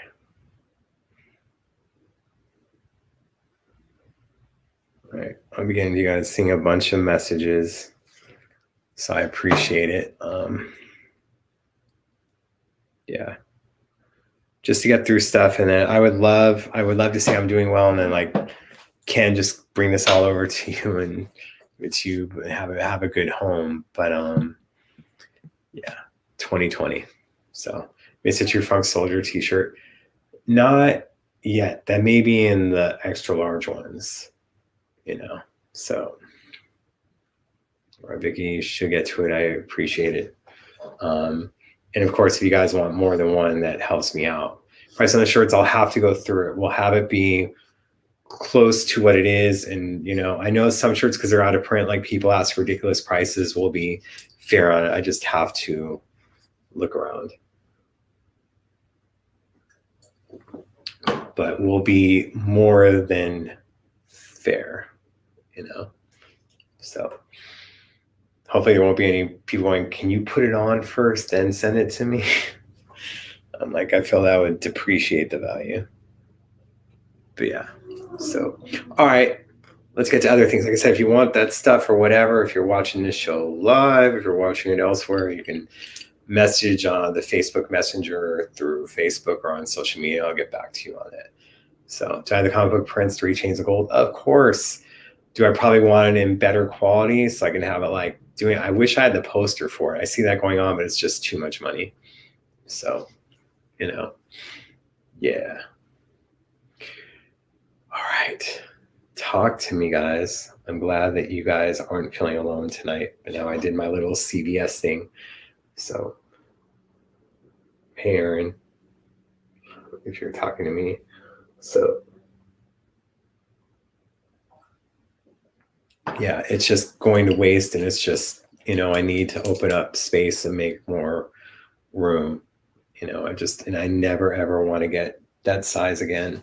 All right. I'm beginning to guys seeing a bunch of messages. So I appreciate it. Yeah. Just to get through stuff. And then I would love to say I'm doing well, and then like Ken, just bring this all over to you and it's you have a good home. But yeah, 2020. So it's a True Funk Soldier t-shirt. Not yet. That may be in the extra large ones, So all right, Vicky, should get to it. I appreciate it. And of course, if you guys want more than one, that helps me out. Price on the shirts, I'll have to go through it. We'll have it be close to what it is. And, I know some shirts, because they're out of print, like people ask ridiculous prices, will be fair on it. I just have to look around. But will be more than fair, So hopefully there won't be any people going, can you put it on first, then send it to me? I'm like, I feel that would depreciate the value. But yeah, so, all right, let's get to other things. Like I said, if you want that stuff or whatever, if you're watching this show live, if you're watching it elsewhere, you can message on the Facebook Messenger through Facebook or on social media. I'll get back to you on it. So, do I have the comic book prints, 3 Chains of Gold? Of course. Do I probably want it in better quality so I can have it like doing? I wish I had the poster for it. I see that going on, but it's just too much money. So, yeah. All right. Talk to me, guys. I'm glad that you guys aren't feeling alone tonight. But now I did my little CVS thing. So, hey, Aaron, if you're talking to me. So, yeah, it's just going to waste, and it's just, I need to open up space and make more room. And I never ever want to get that size again.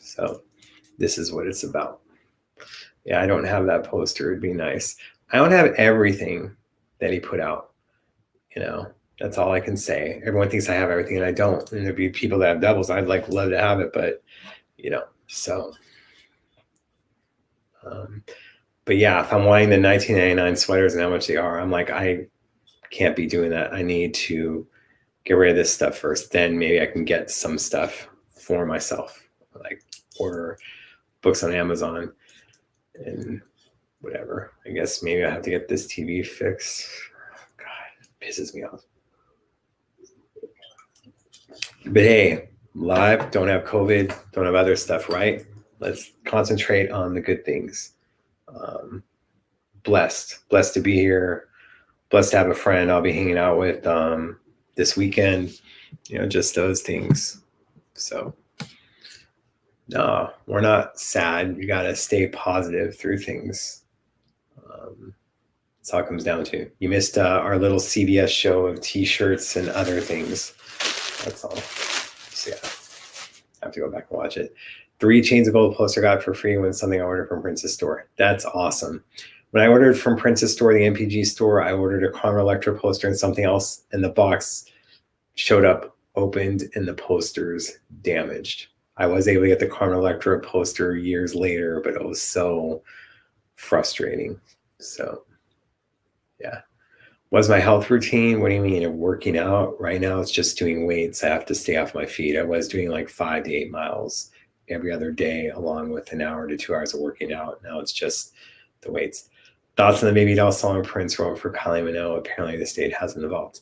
So this is what it's about. Yeah, I don't have that poster. It'd be nice. I don't have everything that he put out. That's all I can say. Everyone thinks I have everything, and I don't. And there'd be people that have doubles. I'd love to have it, but so. But yeah, if I'm wanting the 1999 sweaters and how much they are, I'm like, I can't be doing that. I need to get rid of this stuff first. Then maybe I can get some stuff for myself, like order books on Amazon and whatever. I guess maybe I have to get this TV fixed. God, it pisses me off. But hey, live, don't have COVID, don't have other stuff, right? Let's concentrate on the good things. Blessed to be here. Blessed to have a friend I'll be hanging out with this weekend. Just those things. So, no, we're not sad. You got to stay positive through things. That's all it comes down to. You missed our little CBS show of T-shirts and other things. That's all. So yeah, I have to go back and watch it. 3 Chains of Gold poster got for free when something I ordered from Princess Store. That's awesome. When I ordered from Princess Store, the MPG store, I ordered a Karma Electra poster and something else, and the box showed up opened and the poster's damaged. I was able to get the Karma Electra poster years later, but it was so frustrating. So, yeah. What's my health routine? What do you mean? Of working out? Right now, it's just doing weights. I have to stay off my feet. I was doing like 5 to 8 miles every other day, along with an hour to 2 hours of working out. Now it's just the weights. Thoughts on the Baby Doll song Prince wrote for Kylie Minogue. Apparently, the state hasn't evolved.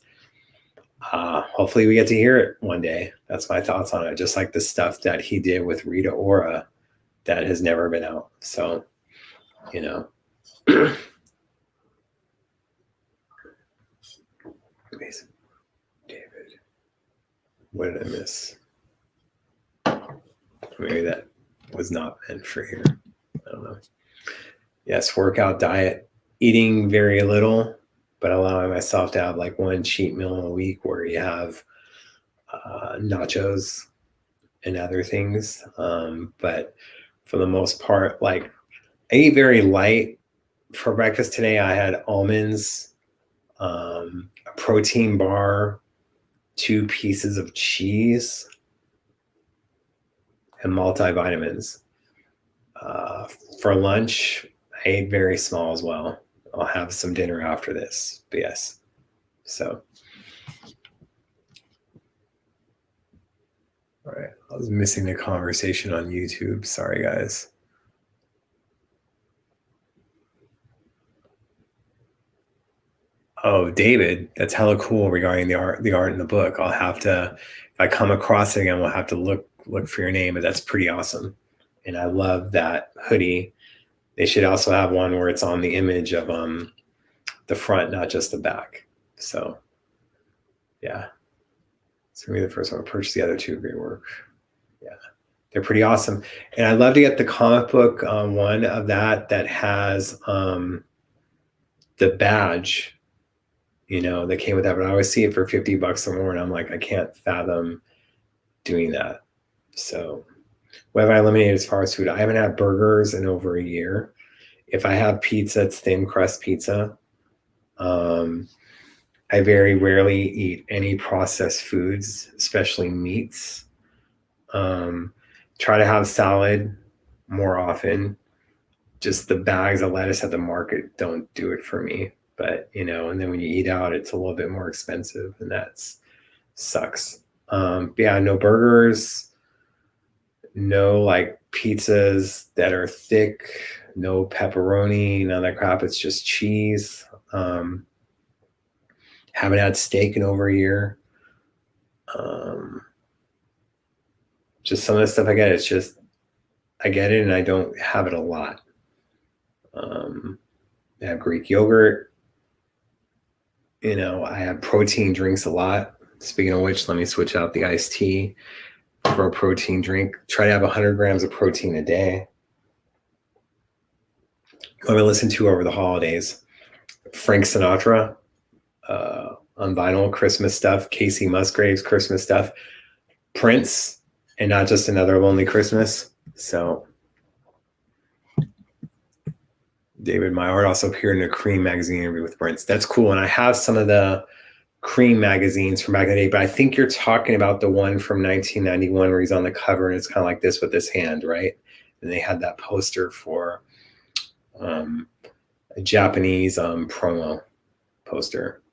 Hopefully, we get to hear it one day. That's my thoughts on it. Just like the stuff that he did with Rita Ora that has never been out. So, David, what did I miss? Maybe that was not meant for here. I don't know. Yes, workout, diet, eating very little, but allowing myself to have like 1 cheat meal a week where you have nachos and other things. But for the most part, like I eat very light. For breakfast today, I had almonds, a protein bar, 2 pieces of cheese, and multivitamins. For lunch, I ate very small as well. I'll have some dinner after this, but yes. So, all right. I was missing the conversation on YouTube. Sorry, guys. Oh, David, that's hella cool regarding the art in the book. I'll have to, if I come across it again, we'll have to look for your name, but that's pretty awesome. And I love that hoodie. They should also have one where it's on the image of the front, not just the back. So, yeah. It's going to be the first one. I'll purchase the other 2. Great work. Yeah. They're pretty awesome. And I'd love to get the comic book one of that has the badge, that came with that. But I always see it for $50 or more. And I'm like, I can't fathom doing that. So, what have I eliminated as far as food? I haven't had burgers in over a year. If I have pizza, it's thin crust pizza. I very rarely eat any processed foods, especially meats. Try to have salad more often. Just the bags of lettuce at the market don't do it for me. But, and then when you eat out, it's a little bit more expensive, and that sucks. But yeah, no burgers. No like pizzas that are thick, no pepperoni, none of that crap. It's just cheese. Haven't had steak in over a year. Just some of the stuff I get, it's just, I get it and I don't have it a lot. I have Greek yogurt. I have protein drinks a lot. Speaking of which, let me switch out the iced tea for a protein drink. Try to have 100 grams of protein a day. What I listened to over the holidays: Frank Sinatra on vinyl, Christmas stuff, Casey Musgraves, Christmas stuff, Prince, and Not Just Another Lonely Christmas. So David, my art also appeared in a Cream magazine interview with Prince. That's cool. And I have some of the Cream magazines from back in the day, but I think you're talking about the one from 1991 where he's on the cover and it's kind of like this with his hand, right? And they had that poster for a Japanese promo poster.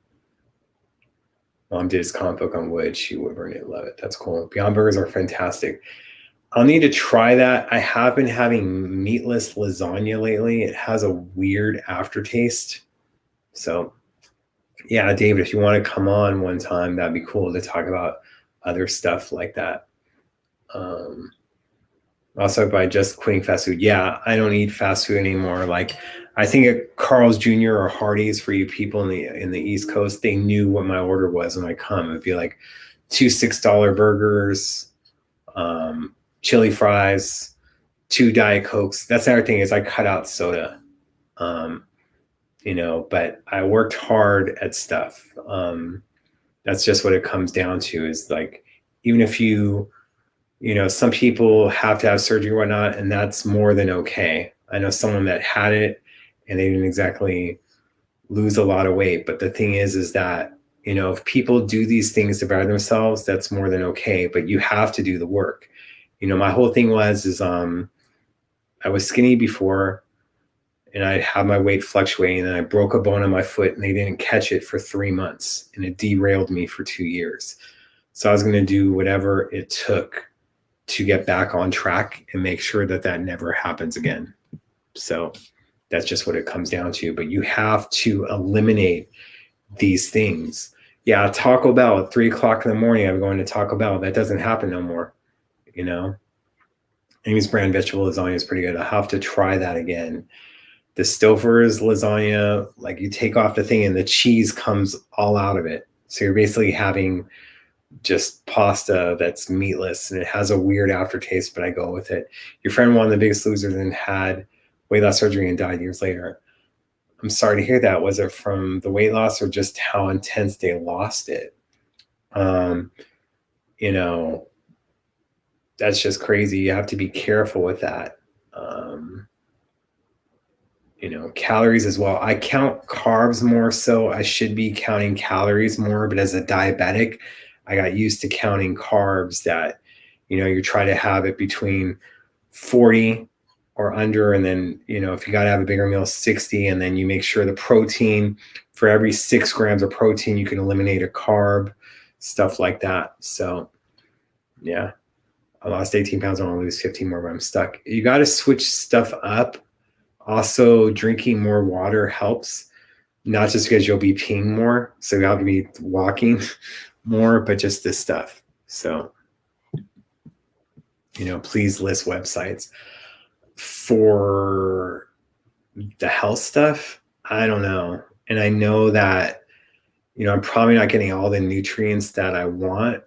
Mom did his comic book on wood. She would burn it. Love it. That's cool. Beyond Burgers are fantastic. I'll need to try that. I have been having meatless lasagna lately. It has a weird aftertaste. So yeah, David, if you want to come on one time, that'd be cool to talk about other stuff like that. Also by just quitting fast food. Yeah, I don't eat fast food anymore. Like I think at Carl's Jr. or Hardee's, for you people in the East Coast, they knew what my order was when I come. It'd be like 2 $6 burgers, chili fries, 2 Diet Cokes. That's the other thing is I cut out soda. But I worked hard at stuff. That's just what it comes down to is like, even if some people have to have surgery or whatnot, and that's more than okay. I know someone that had it and they didn't exactly lose a lot of weight. But the thing is that, if people do these things to better themselves, that's more than okay, but you have to do the work. My whole thing is I was skinny before and I'd have my weight fluctuating and I broke a bone in my foot and they didn't catch it for 3 months and it derailed me for 2 years. So I was going to do whatever it took to get back on track and make sure that never happens again. So that's just what it comes down to. But you have to eliminate these things. Yeah, Taco Bell at 3:00 in the morning, I'm going to Taco Bell. That doesn't happen no more. Amy's brand vegetable lasagna is pretty good. I'll have to try that again. The Stouffer's lasagna, like you take off the thing and the cheese comes all out of it. So you're basically having just pasta that's meatless and it has a weird aftertaste, but I go with it. Your friend won The Biggest Loser and had weight loss surgery and died years later. I'm sorry to hear that. Was it from the weight loss or just how intense they lost it? That's just crazy. You have to be careful with that. Calories as well. I count carbs more, so I should be counting calories more. But as a diabetic, I got used to counting carbs that, you try to have it between 40 or under. And then, if you got to have a bigger meal, 60. And then you make sure the protein, for every 6 grams of protein, you can eliminate a carb, stuff like that. So yeah, I lost 18 pounds. I want to lose 15 more, but I'm stuck. You got to switch stuff up. Also, drinking more water helps, not just because you'll be peeing more, so you have to be walking more, but just this stuff. So, please list websites. For the health stuff, I don't know. And I know that, I'm probably not getting all the nutrients that I want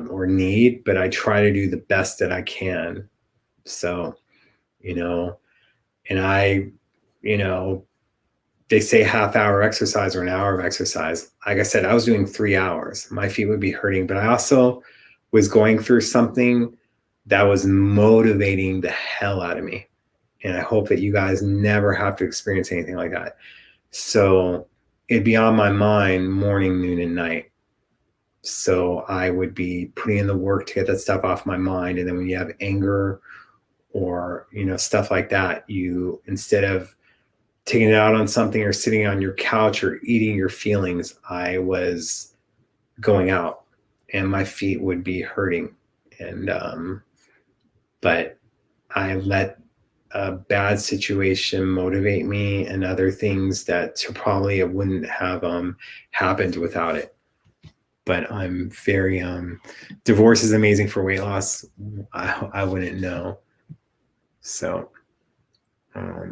or need, but I try to do the best that I can. So, and I, they say half-hour exercise or an hour of exercise. Like I said, I was doing 3 hours. My feet would be hurting, but I also was going through something that was motivating the hell out of me. And I hope that you guys never have to experience anything like that. So it'd be on my mind morning, noon, and night. So I would be putting in the work to get that stuff off my mind. And then when you have anger or, stuff like that, you, instead of taking it out on something or sitting on your couch or eating your feelings, I was going out and my feet would be hurting. And, but I let a bad situation motivate me and other things that probably it wouldn't have happened without it. But I'm very, divorce is amazing for weight loss. I wouldn't know. So, I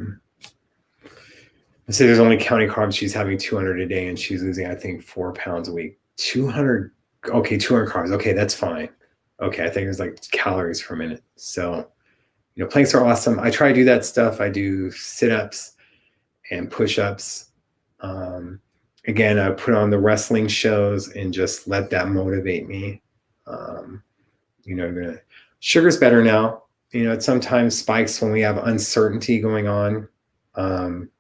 say there's only counting carbs. She's having 200 a day and she's losing, I think, 4 pounds a week. 200. Okay. 200 carbs. Okay. That's fine. Okay. I think it was like calories per minute. So, planks are awesome. I try to do that stuff. I do sit-ups and push-ups. Again, I put on the wrestling shows and just let that motivate me. Um, sugar's better now. It sometimes spikes when we have uncertainty going on. Um,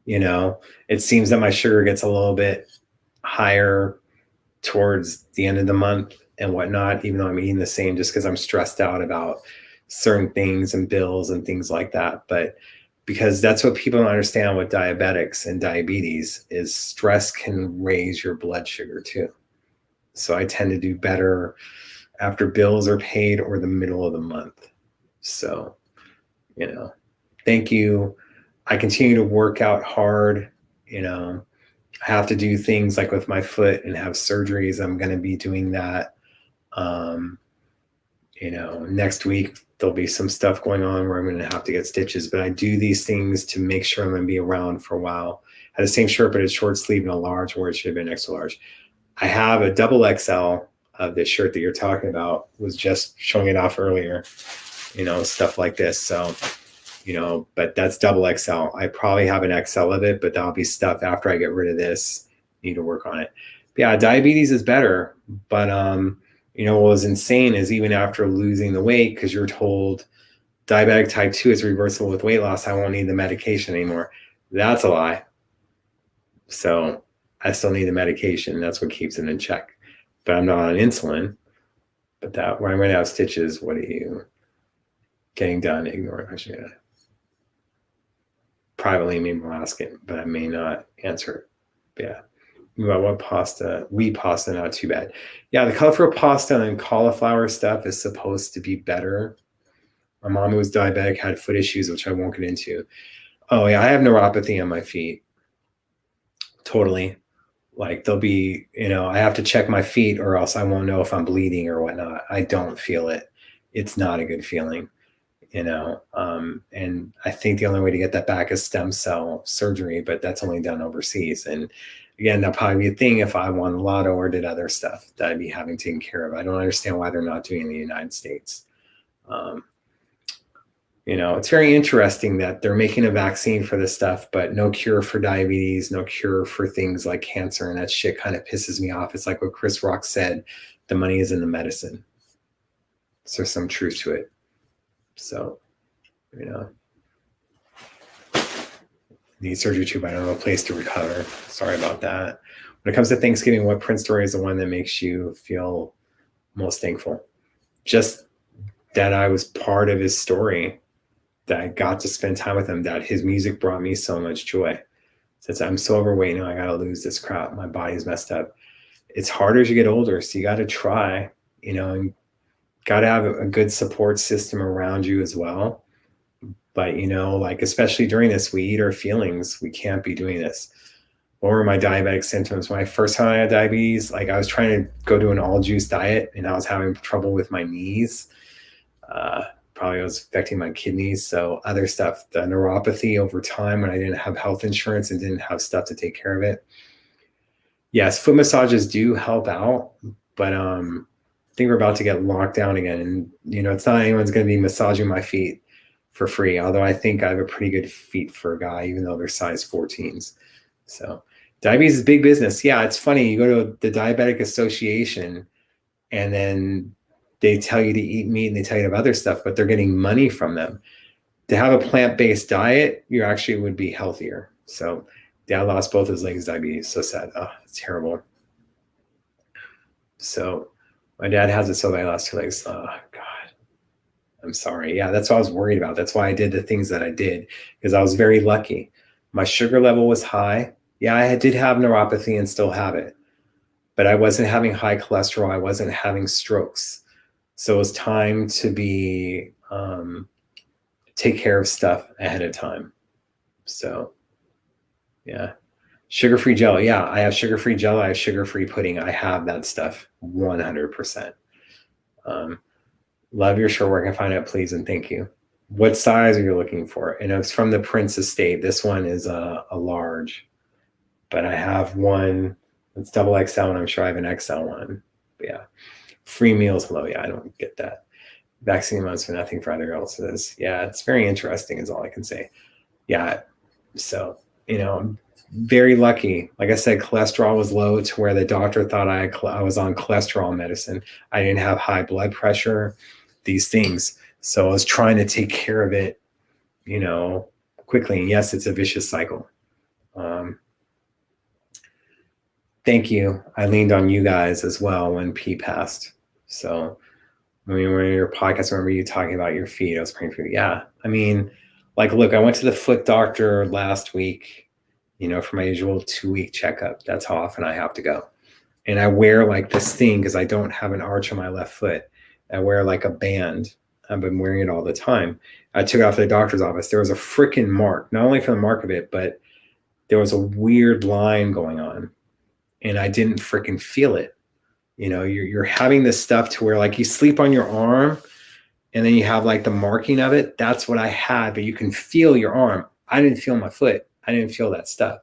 it seems that my sugar gets a little bit higher towards the end of the month and whatnot, even though I'm eating the same, just because I'm stressed out about certain things and bills and things like that. But because that's what people don't understand with diabetics and diabetes is stress can raise your blood sugar too. So I tend to do better after bills are paid or the middle of the month. So, thank you. I continue to work out hard. I have to do things like with my foot and have surgeries. I'm going to be doing that. Next week there'll be some stuff going on where I'm going to have to get stitches, but I do these things to make sure I'm going to be around for a while. I had the same shirt, but it's short sleeve and a large where it should have been extra large. I have a double XL of this shirt that you're talking about, was just showing it off earlier, stuff like this. So, but that's double XL. I probably have an XL of it, but that'll be stuff after I get rid of this. Need to work on it. But yeah, diabetes is better. But, what was insane is even after losing the weight, because you're told diabetic type 2 is reversible with weight loss, I won't need the medication anymore. That's a lie. So I still need the medication. That's what keeps it in check. But I'm not on insulin. But that when I'm going to have stitches, what are you getting done? Ignore question. Privately, maybe we'll ask it, but I may not answer it. But yeah. About what pasta? Wheat pasta, not too bad. Yeah, the colorful pasta and cauliflower stuff is supposed to be better. My mom, who was diabetic, had foot issues, which I won't get into. Oh yeah, I have neuropathy on my feet. Totally. Like there'll be, I have to check my feet or else I won't know if I'm bleeding or whatnot. I don't feel it. It's not a good feeling, and I think the only way to get that back is stem cell surgery, but that's only done overseas. And again, that'll probably be a thing if I won the lotto or did other stuff that I'd be having taken care of. I don't understand why they're not doing it in the United States. It's very interesting that they're making a vaccine for this stuff, but no cure for diabetes, no cure for things like cancer. And that shit kind of pisses me off. It's like what Chris Rock said, the money is in the medicine. So there's some truth to it. So, need surgery too, but I don't know a place to recover. Sorry about that. When it comes to Thanksgiving, what Prince story is the one that makes you feel most thankful? Just that I was part of his story, that I got to spend time with him, that his music brought me so much joy. Since I'm so overweight now, I got to lose this crap. My body's messed up. It's harder as you get older, so you got to try, and got to have a good support system around you as well. But, especially during this, we eat our feelings. We can't be doing this. What were my diabetic symptoms? When I first time I had diabetes, I was trying to go to an all juice diet and I was having trouble with my knees. Probably was affecting my kidneys. So other stuff, the neuropathy over time when I didn't have health insurance and didn't have stuff to take care of it. Yes, foot massages do help out, but I think we're about to get locked down again. And, it's not anyone's going to be massaging my feet for free. Although I think I have a pretty good feet for a guy, even though they're size 14s. So diabetes is big business. Yeah, it's funny. You go to the Diabetic Association and then they tell you to eat meat and they tell you to have other stuff, but they're getting money from them. To have a plant-based diet, you actually would be healthier. So Dad lost both his legs, diabetes. So sad. Oh, it's terrible. So my dad has it so bad I lost 2 legs. Oh, God. I'm sorry. Yeah, that's what I was worried about. That's why I did the things that I did, because I was very lucky. My sugar level was high. Yeah, I did have neuropathy and still have it, but I wasn't having high cholesterol. I wasn't having strokes. So it was time to be take care of stuff ahead of time. So yeah, sugar-free Jello. Yeah, I have sugar-free Jello. I have sugar-free pudding. I have that stuff 100%. Love your shirt. Where can I find it, please? And thank you. What size are you looking for? And it's from the Prince Estate. This one is a large, but I have one that's double XL, and I'm sure I have an XL one. But yeah, free meals. Hello. Yeah, I don't get that. Vaccine amounts for nothing for other else's. Yeah, it's very interesting is all I can say. Yeah, So, I'm very lucky. Like I said, cholesterol was low to where the doctor thought I was on cholesterol medicine. I didn't have high blood pressure, these things. So I was trying to take care of it, quickly. And yes, it's a vicious cycle. Um, thank you. I leaned on you guys as well when P passed. So when we were in your podcast, I remember you talking about your feet. I was praying for you. Yeah. I mean, like, look, I went to the foot doctor last week, for my usual 2-week checkup. That's how often I have to go. And I wear like this thing because I don't have an arch on my left foot. I wear like a band. I've been wearing it all the time. I took it off to the doctor's office. There was a freaking mark, not only from the mark of it, but there was a weird line going on. And I didn't freaking feel it. You're having this stuff to where like you sleep on your arm and then you have like the marking of it. That's what I had, but you can feel your arm. I didn't feel my foot. I didn't feel that stuff.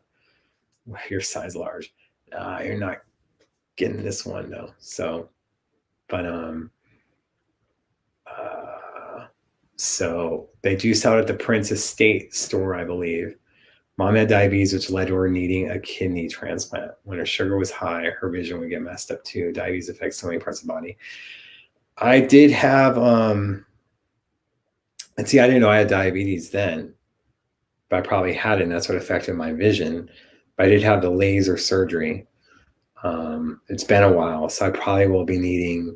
Your size large. You're not getting this one though. So, but so they do sell it at the Prince Estate store, I believe. Mom had diabetes, which led to her needing a kidney transplant. When her sugar was high, her vision would get messed up too. Diabetes affects so many parts of the body. I did have and see, I didn't know I had diabetes then, but I probably had it, and that's what affected my vision. But I did have the laser surgery. It's been a while, so I probably will be needing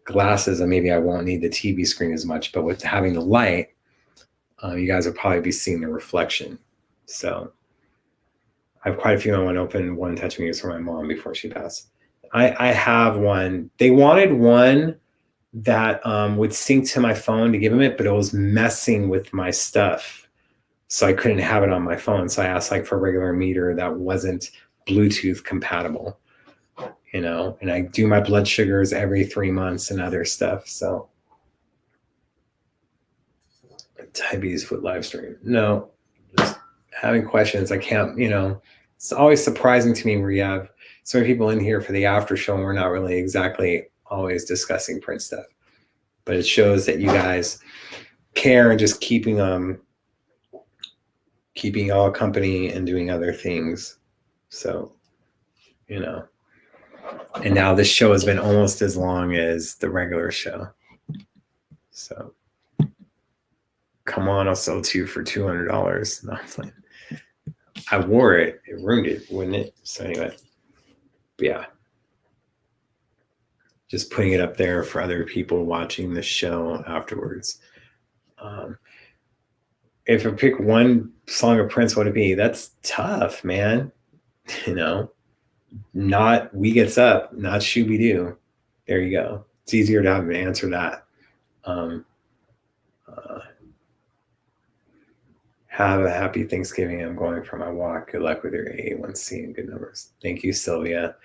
glasses, and maybe I won't need the TV screen as much. But with having the light, you guys will probably be seeing the reflection. So I have quite a few. I want to open one touch me for my mom before she passed. I have one. They wanted one that would sync to my phone to give them it, but it was messing with my stuff. So I couldn't have it on my phone. So I asked like for a regular meter that wasn't Bluetooth compatible, and I do my blood sugars every 3 months and other stuff. So diabetes foot live stream. No, just having questions. I can't, it's always surprising to me where you have so many people in here for the after show and we're not really exactly always discussing print stuff. But it shows that you guys care and just keeping y'all company and doing other things. So, and now this show has been almost as long as the regular show. So come on, I'll sell two for $200. No, I'm playing. I wore it. It ruined it, wouldn't it? So anyway, yeah. Just putting it up there for other people watching the show afterwards. If I pick one song of Prince, what would it be? That's tough, man. Not We Gets Up, not Shooby Doo. There you go. It's easier to have an answer that. Have a happy Thanksgiving. I'm going for my walk. Good luck with your A1C and good numbers. Thank you, Sylvia.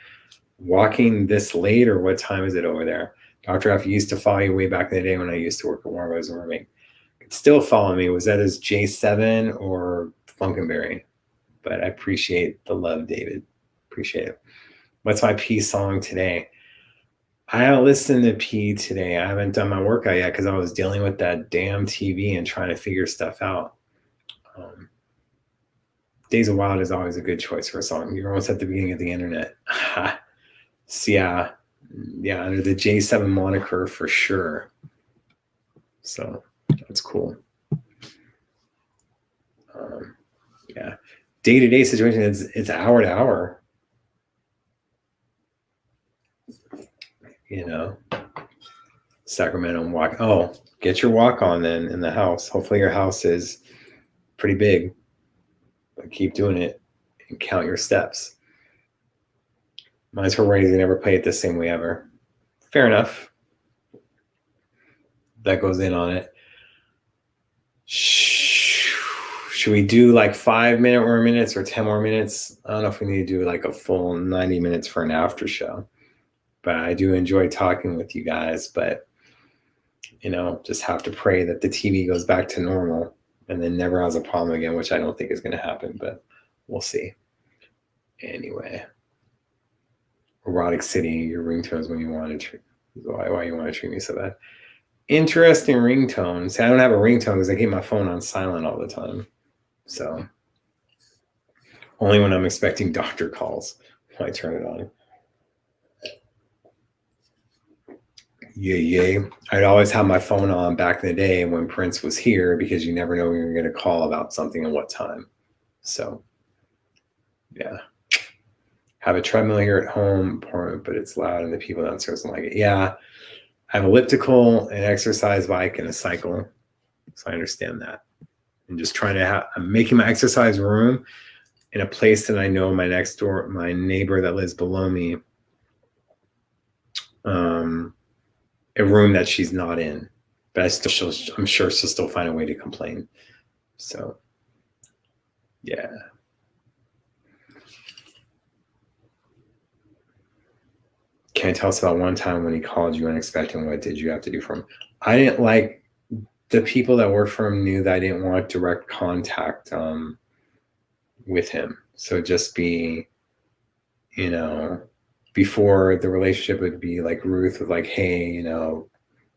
Walking this late, or what time is it over there? Dr. F used to follow you way back in the day when I used to work at Warren Bros. Warming. Could still follow me. Was that as J7 or Funkenberry? But I appreciate the love, David. Appreciate it. What's my P song today? I haven't listened to P today. I haven't done my workout yet because I was dealing with that damn TV and trying to figure stuff out. Days of Wild is always a good choice for a song. You're almost at the beginning of the internet. So yeah, under the J7 moniker for sure. So that's cool. Yeah, day-to-day situation, it's hour to hour. Sacramento walk. Oh, get your walk on then in the house. Hopefully your house is pretty big, but keep doing it and count your steps. Mine's for Raising, never play it the same way ever. Fair enough. That goes in on it. Should we do like 5 more minutes or 10 more minutes? I don't know if we need to do like a full 90 minutes for an after show, but I do enjoy talking with you guys, but just have to pray that the TV goes back to normal and then never has a problem again, which I don't think is going to happen, but we'll see. Anyway, Erotic City, your ringtones when you want to treat, why you want to treat me so bad. Interesting ringtones. I don't have a ringtone because I keep my phone on silent all the time. So Only when I'm expecting doctor calls when I turn it on. Yeah. I'd always have my phone on back in the day when Prince was here because you never know when you're going to call about something and what time. So, yeah. Have a treadmill here at home, but it's loud and the people downstairs don't like it. Yeah. I have elliptical, an exercise bike, and a cycle. So I understand that. And just trying to I'm making my exercise room in a place that I know my neighbor that lives below me, a room that she's not in. But I'm sure she'll still find a way to complain. So, yeah. Can you tell us about one time when he called you unexpected? What did you have to do for him? I didn't like the people that worked for him knew that I didn't want direct contact with him. So just be, before the relationship would be like Ruth was like, hey,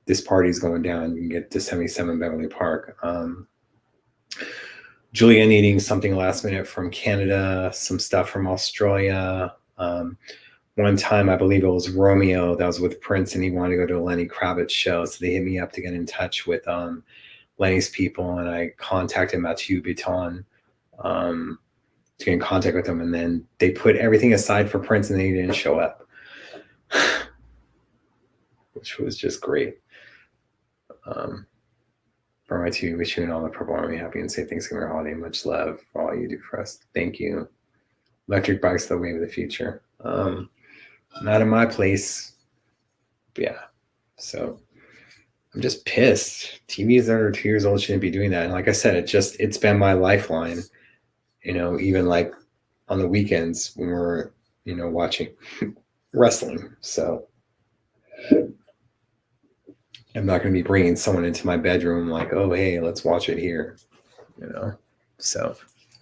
this party's going down. You can get to 77 Beverly Park. Julia needing something last minute from Canada, some stuff from Australia. One time, I believe it was Romeo that was with Prince, and he wanted to go to a Lenny Kravitz show. So they hit me up to get in touch with Lenny's people, and I contacted Mathieu Bitton to get in contact with them. And then they put everything aside for Prince, and they didn't show up, which was just great. For my two, wish you and all the Purple Army happy and safe Thanksgiving holiday. Much love for all you do for us. Thank you. Electric bikes, the wave of the future. Not in my place. Yeah. So I'm just pissed. TVs that are 2 years old shouldn't be doing that. And like I said, it's been my lifeline, even like on the weekends when we're, watching wrestling. So I'm not going to be bringing someone into my bedroom like, oh, hey, let's watch it here, So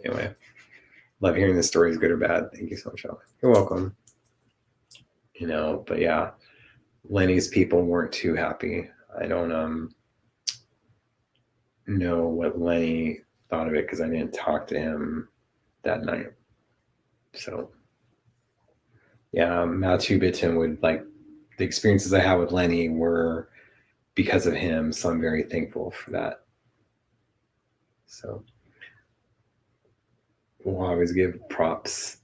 anyway, love hearing the stories, good or bad. Thank you so much, Alex. You're welcome. But yeah, Lenny's people weren't too happy. I don't know what Lenny thought of it because I didn't talk to him that night. So yeah, Mathieu Bitton would like the experiences I had with Lenny were because of him. So I'm very thankful for that. So we'll always give props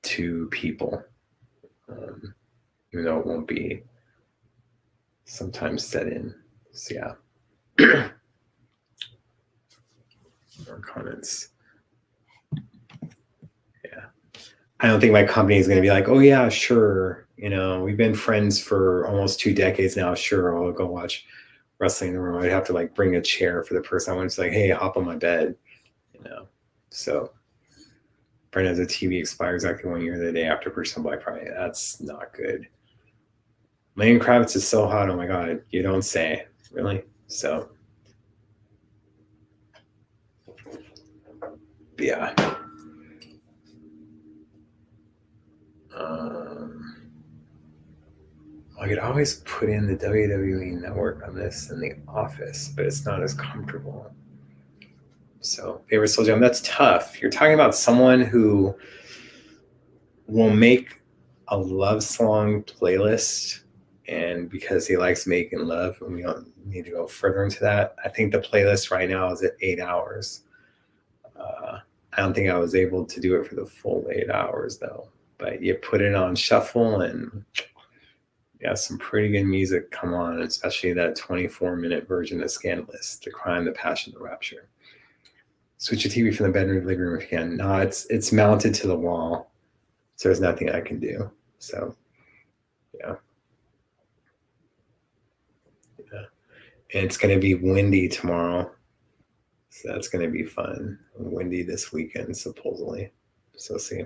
to people, even though it won't be sometimes set in. So yeah. More comments. Yeah. I don't think my company is going to be like, oh yeah, sure. We've been friends for almost 2 decades now. Sure. I'll go watch wrestling in the room. I'd have to like bring a chair for the person. I want to say, hey, hop on my bed, So Brenda's a TV expires exactly 1 year the day after purchasing Black Friday. That's not good. Lenny Kravitz is so hot. Oh my God. You don't say. Really? So yeah. I could always put in the WWE Network on this in the office, but it's not as comfortable. So favorite Soul Jam, that's tough. You're talking about someone who will make a love song playlist, and because he likes making love, and we don't need to go further into that. I think the playlist right now is at 8 hours. I don't think I was able to do it for the full 8 hours though. But you put it on shuffle and yeah, some pretty good music come on, especially that 24-minute version of Scandalous, The Crime, The Passion, The Rapture. Switch your TV from the bedroom to the living room if you can. No, it's mounted to the wall, so there's nothing I can do. So, yeah. And it's going to be windy tomorrow, so that's going to be fun. Windy this weekend, supposedly. So see.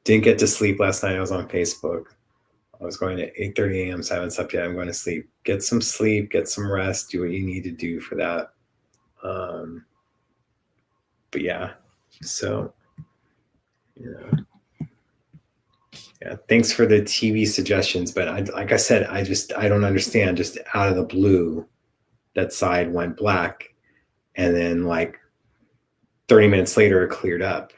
Didn't get to sleep last night. I was on Facebook. I was going at 8:30 a.m., so I haven't slept yet. I'm going to sleep. Get some sleep, get some rest, do what you need to do for that. But yeah, so, yeah, thanks for the TV suggestions. But like I said, I don't understand. Just out of the blue, that side went black. And then like 30 minutes later, it cleared up.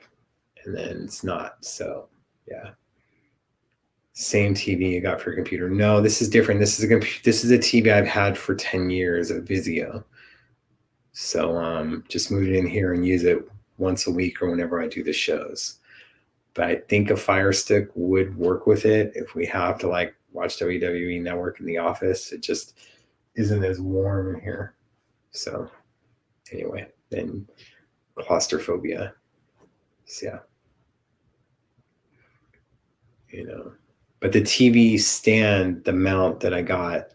and then it's not. So yeah. Same TV you got for your computer. No, this is different. This is a TV I've had for 10 years, a Vizio. So just move it in here and use it once a week or whenever I do the shows. But I think a Fire Stick would work with it if we have to like watch WWE Network in the office. It just isn't as warm in here. So anyway, then claustrophobia. So yeah. You know. But the TV stand, the mount that I got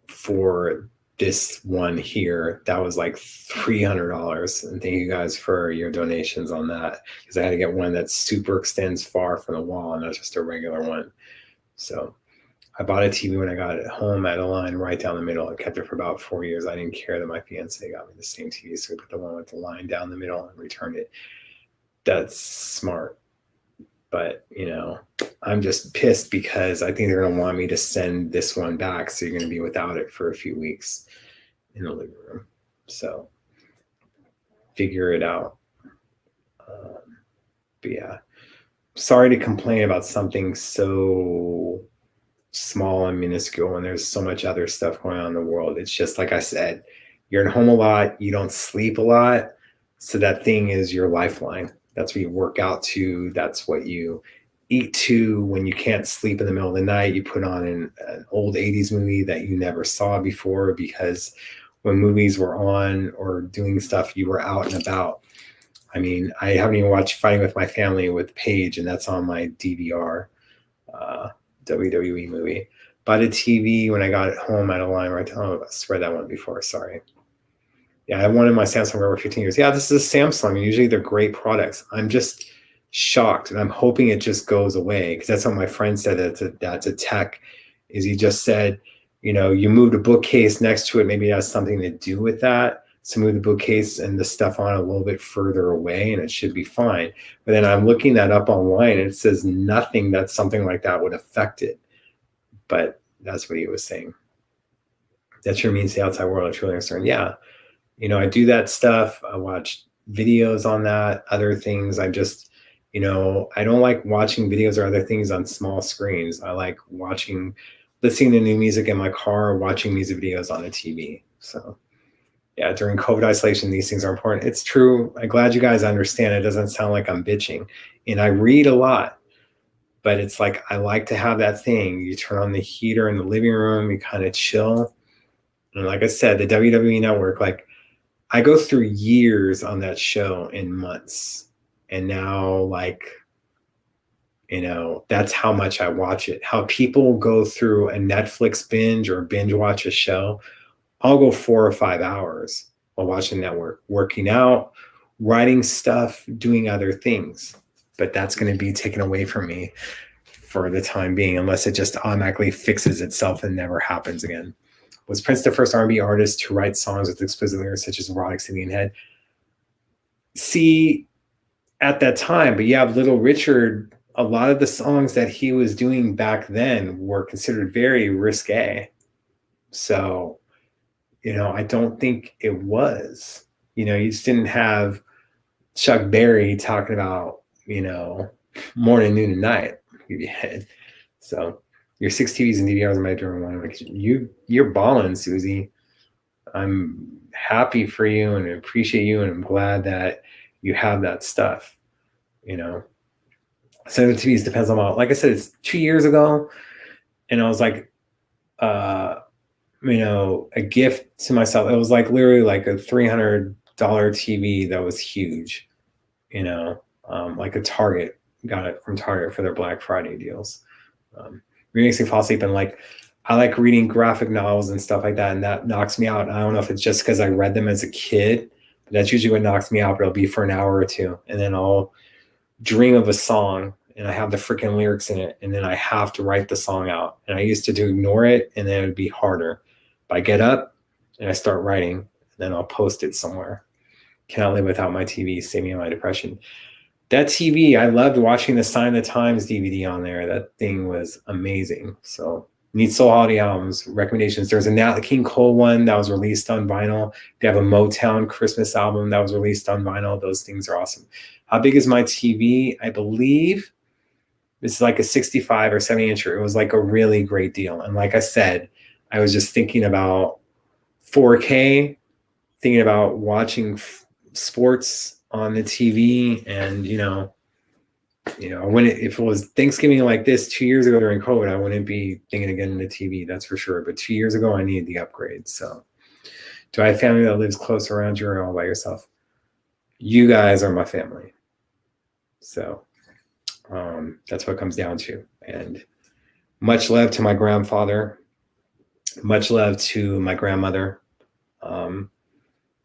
for this one here, that was like $300. And thank you guys for your donations on that, because I had to get one that super extends far from the wall and not just a regular one. So I bought a TV when I got it home at a line right down the middle. I kept it for about 4 years. I didn't care that my fiance got me the same TV, so we put the one with the line down the middle and returned it. That's smart. But, you know, I'm just pissed because I think they're going to want me to send this one back. So you're going to be without it for a few weeks in the living room. So figure it out. But yeah, sorry to complain about something so small and minuscule when there's so much other stuff going on in the world. It's just like I said, you're at home a lot. You don't sleep a lot. So that thing is your lifeline. That's what you work out to. That's what you eat to. When you can't sleep in the middle of the night, you put on an old 80s movie that you never saw before, because when movies were on or doing stuff, you were out and about. I mean, I haven't even watched Fighting with My Family with Paige, and that's on my DVR WWE movie. Bought a TV when I got it home at a line right. Oh, I spread that one before. Sorry. Yeah, I wanted my Samsung for over 15 years. Yeah, this is a Samsung. Usually they're great products. I'm just shocked, and I'm hoping it just goes away, because that's what my friend said. That's a tech. Is he just said, you know, you moved a bookcase next to it. Maybe it has something to do with that. So move the bookcase and the stuff on a little bit further away, and it should be fine. But then I'm looking that up online, and it says nothing that something like that would affect it. But that's what he was saying. That sure means the outside world is really concerned. Yeah. You know, I do that stuff. I watch videos on that, other things. I just, you know, I don't like watching videos or other things on small screens. I like listening to new music in my car, or watching music videos on a TV. So yeah, during COVID isolation, these things are important. It's true. I'm glad you guys understand. It doesn't sound like I'm bitching. And I read a lot, but it's like, I like to have that thing. You turn on the heater in the living room, you kind of chill. And like I said, the WWE Network, like, I go through years on that show in months. And now, like, you know, that's how much I watch it. How people go through a Netflix binge or binge watch a show. I'll go 4 or 5 hours while watching Network, working out, writing stuff, doing other things. But that's going to be taken away from me for the time being, unless it just automatically fixes itself and never happens again. Was Prince the first R&B artist to write songs with explicit lyrics such as Erotic City and Head? See, at that time, but yeah, Little Richard, a lot of the songs that he was doing back then were considered very risque. So, you know, I don't think it was. You know, you just didn't have Chuck Berry talking about, you know, morning, noon, and night. Give you head. So your 6 TVs and DVRs in my bedroom. You're balling, Susie. I'm happy for you and appreciate you, and I'm glad that you have that stuff. You know, 7 TVs depends on like I said, it's 2 years ago, and I was like, you know, a gift to myself. It was like literally like a $300 TV that was huge. You know, like a Target, got it from Target for their Black Friday deals. Makes me fall asleep, and like, I like reading graphic novels and stuff like that, and that knocks me out. I don't know if it's just because I read them as a kid, but that's usually what knocks me out. But it'll be for an hour or two, and then I'll dream of a song, and I have the freaking lyrics in it, and then I have to write the song out. And I used to ignore it, and then it would be harder. But I get up and I start writing, and then I'll post it somewhere. Cannot live without my TV. Save me in my depression. That TV, I loved watching the Sign of the Times DVD on there. That thing was amazing. So Need Soul Holiday albums, recommendations. There's a Nat King Cole one that was released on vinyl. They have a Motown Christmas album that was released on vinyl. Those things are awesome. How big is my TV? I believe it's like a 65 or 70 incher. It was like a really great deal. And like I said, I was just thinking about 4K, thinking about watching sports on the TV, and when if it was Thanksgiving like this 2 years ago during COVID, I wouldn't be thinking of getting the TV, that's for sure. But 2 years ago, I needed the upgrade. So, do I have family that lives close around you or all by yourself? You guys are my family. So, that's what it comes down to. And much love to my grandfather. Much love to my grandmother.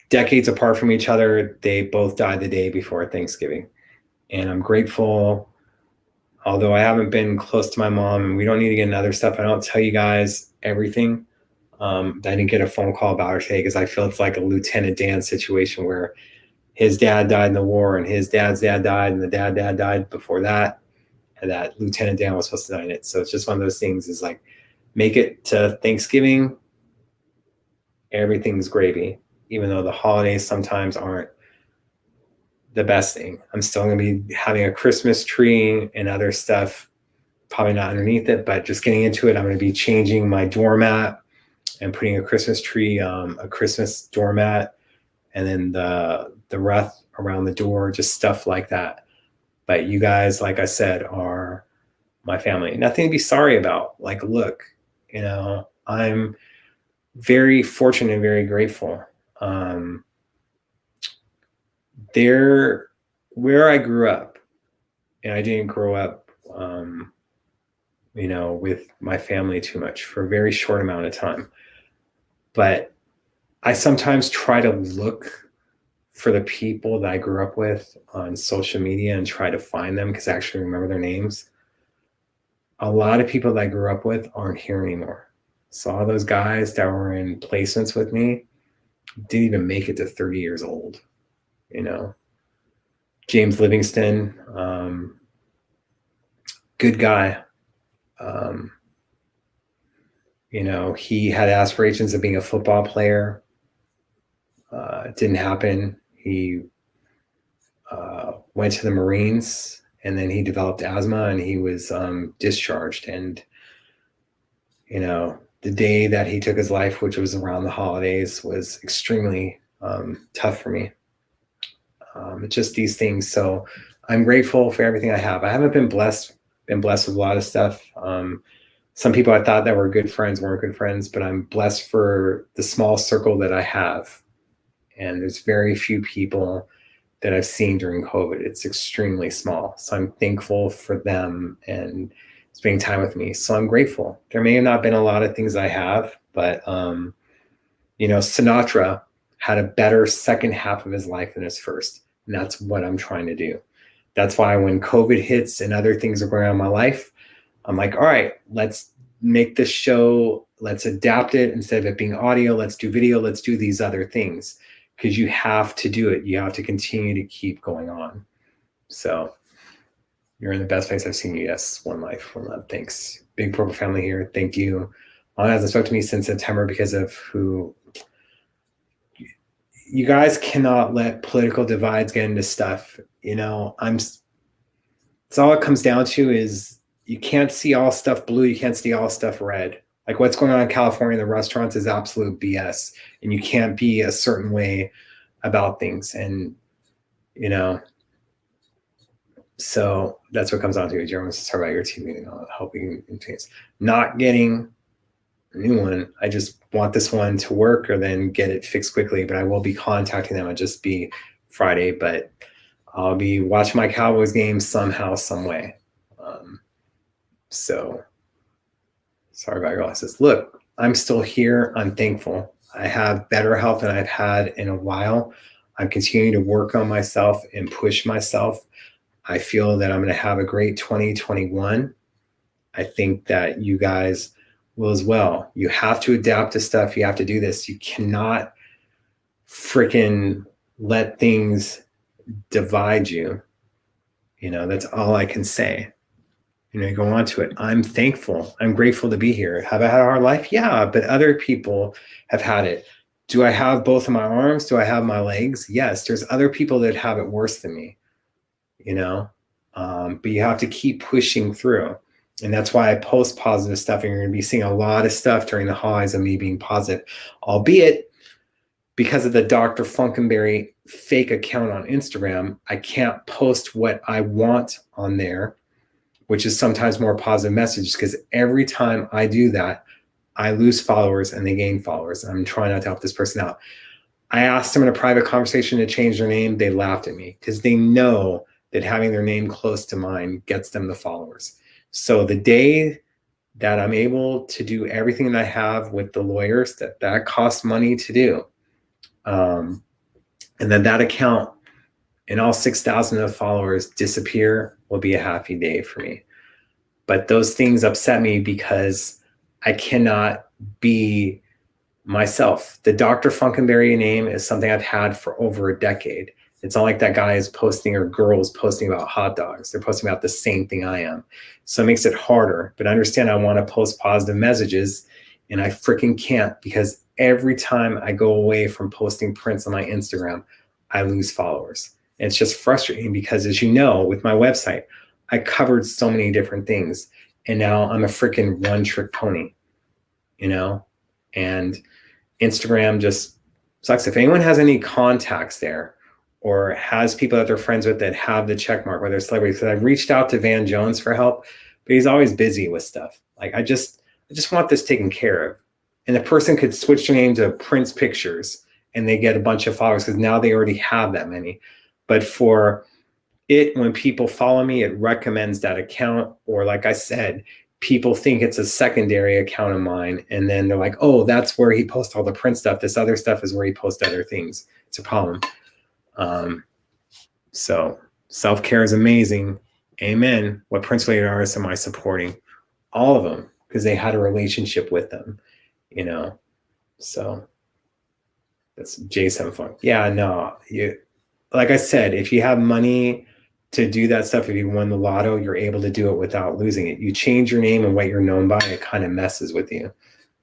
Decades apart from each other, they both died the day before Thanksgiving. And I'm grateful, although I haven't been close to my mom, and we don't need to get into other stuff. I don't tell you guys everything. I didn't get a phone call about her today because I feel it's like a Lieutenant Dan situation where his dad died in the war and his dad's dad died and the dad died before that. And that Lieutenant Dan was supposed to die in it. So it's just one of those things is like, make it to Thanksgiving, everything's gravy, even though the holidays sometimes aren't the best thing. I'm still going to be having a Christmas tree and other stuff, probably not underneath it, but just getting into it. I'm going to be changing my doormat and putting a Christmas tree, a Christmas doormat, and then the wreath around the door, just stuff like that. But you guys, like I said, are my family. Nothing to be sorry about. Like, look, I'm very fortunate and very grateful. Where I grew up, and I didn't grow up, with my family too much for a very short amount of time. But I sometimes try to look for the people that I grew up with on social media and try to find them because I actually remember their names. A lot of people that I grew up with aren't here anymore. So all those guys that were in placements with me didn't even make it to 30 years old. James Livingston, good guy. He had aspirations of being a football player. It didn't happen. He went to the Marines, and then he developed asthma, and he was discharged. And the day that he took his life, which was around the holidays, was extremely tough for me. It's just these things. So I'm grateful for everything I have. I haven't been blessed with a lot of stuff. Some people I thought that were good friends weren't good friends, but I'm blessed for the small circle that I have. And there's very few people that I've seen during COVID. It's extremely small. So I'm thankful for them and spending time with me. So I'm grateful. There may have not been a lot of things I have, but Sinatra had a better second half of his life than his first. And that's what I'm trying to do. That's why when COVID hits and other things are going on in my life, I'm like, all right, let's make this show, let's adapt it. Instead of it being audio, let's do video, let's do these other things. Because you have to do it. You have to continue to keep going on. So you're in the best place I've seen you. Yes, one life, one love. Thanks. Big Purple family here. Thank you. Mom hasn't spoken to me since September because of who. You guys cannot let political divides get into stuff. It's all it comes down to is you can't see all stuff blue. You can't see all stuff red. Like what's going on in California in the restaurants is absolute BS. And you can't be a certain way about things. And, so that's what comes down to. Jeremy wants to talk about your TV and helping things. Not getting a new one. I just want this one to work or then get it fixed quickly. But I will be contacting them. It'll just be Friday. But I'll be watching my Cowboys game somehow, some way. So sorry about your losses. Look, I'm still here. I'm thankful. I have better health than I've had in a while. I'm continuing to work on myself and push myself. I feel that I'm going to have a great 2021. I think that you guys will as well. You have to adapt to stuff. You have to do this. You cannot freaking let things divide you. That's all I can say. You go on to it. I'm thankful. I'm grateful to be here. Have I had a hard life? Yeah, but other people have had it. Do I have both of my arms? Do I have my legs? Yes. There's other people that have it worse than me, you know? But you have to keep pushing through. And that's why I post positive stuff. And you're going to be seeing a lot of stuff during the holidays of me being positive, albeit because of the Drfunkenberry fake account on Instagram, I can't post what I want on there, which is sometimes more positive messages, because every time I do that, I lose followers and they gain followers. I'm trying not to help this person out. I asked them in a private conversation to change their name. They laughed at me because they know that having their name close to mine gets them the followers. So the day that I'm able to do everything that I have with the lawyers, that costs money to do, and then that account and all 6,000 of followers disappear, will be a happy day for me. But those things upset me because I cannot be myself. The Drfunkenberry name is something I've had for over a decade. It's not like that guy is posting or girl is posting about hot dogs. They're posting about the same thing I am. So it makes it harder. But understand, I want to post positive messages and I freaking can't, because every time I go away from posting prints on my Instagram, I lose followers. And it's just frustrating because, as you know, with my website, I covered so many different things. And now I'm a freaking one trick pony, and Instagram just sucks. If anyone has any contacts there or has people that they're friends with that have the check mark, whether it's celebrities, because I've reached out to Van Jones for help, but he's always busy with stuff. Like, I just want this taken care of. And the person could switch their name to Prince Pictures and they get a bunch of followers because now they already have that many. But for it, when people follow me, it recommends that account. Or like I said, people think it's a secondary account of mine. And then they're like, oh, that's where he posts all the print stuff. This other stuff is where he posts other things. It's a problem. So self-care is amazing. Amen. What prince-related artists am I supporting? All of them, because they had a relationship with them, So that's Jason Funk. Yeah, no, like I said, if you have money to do that stuff, if you won the lotto, you're able to do it without losing it. You change your name and what you're known by, it kind of messes with you.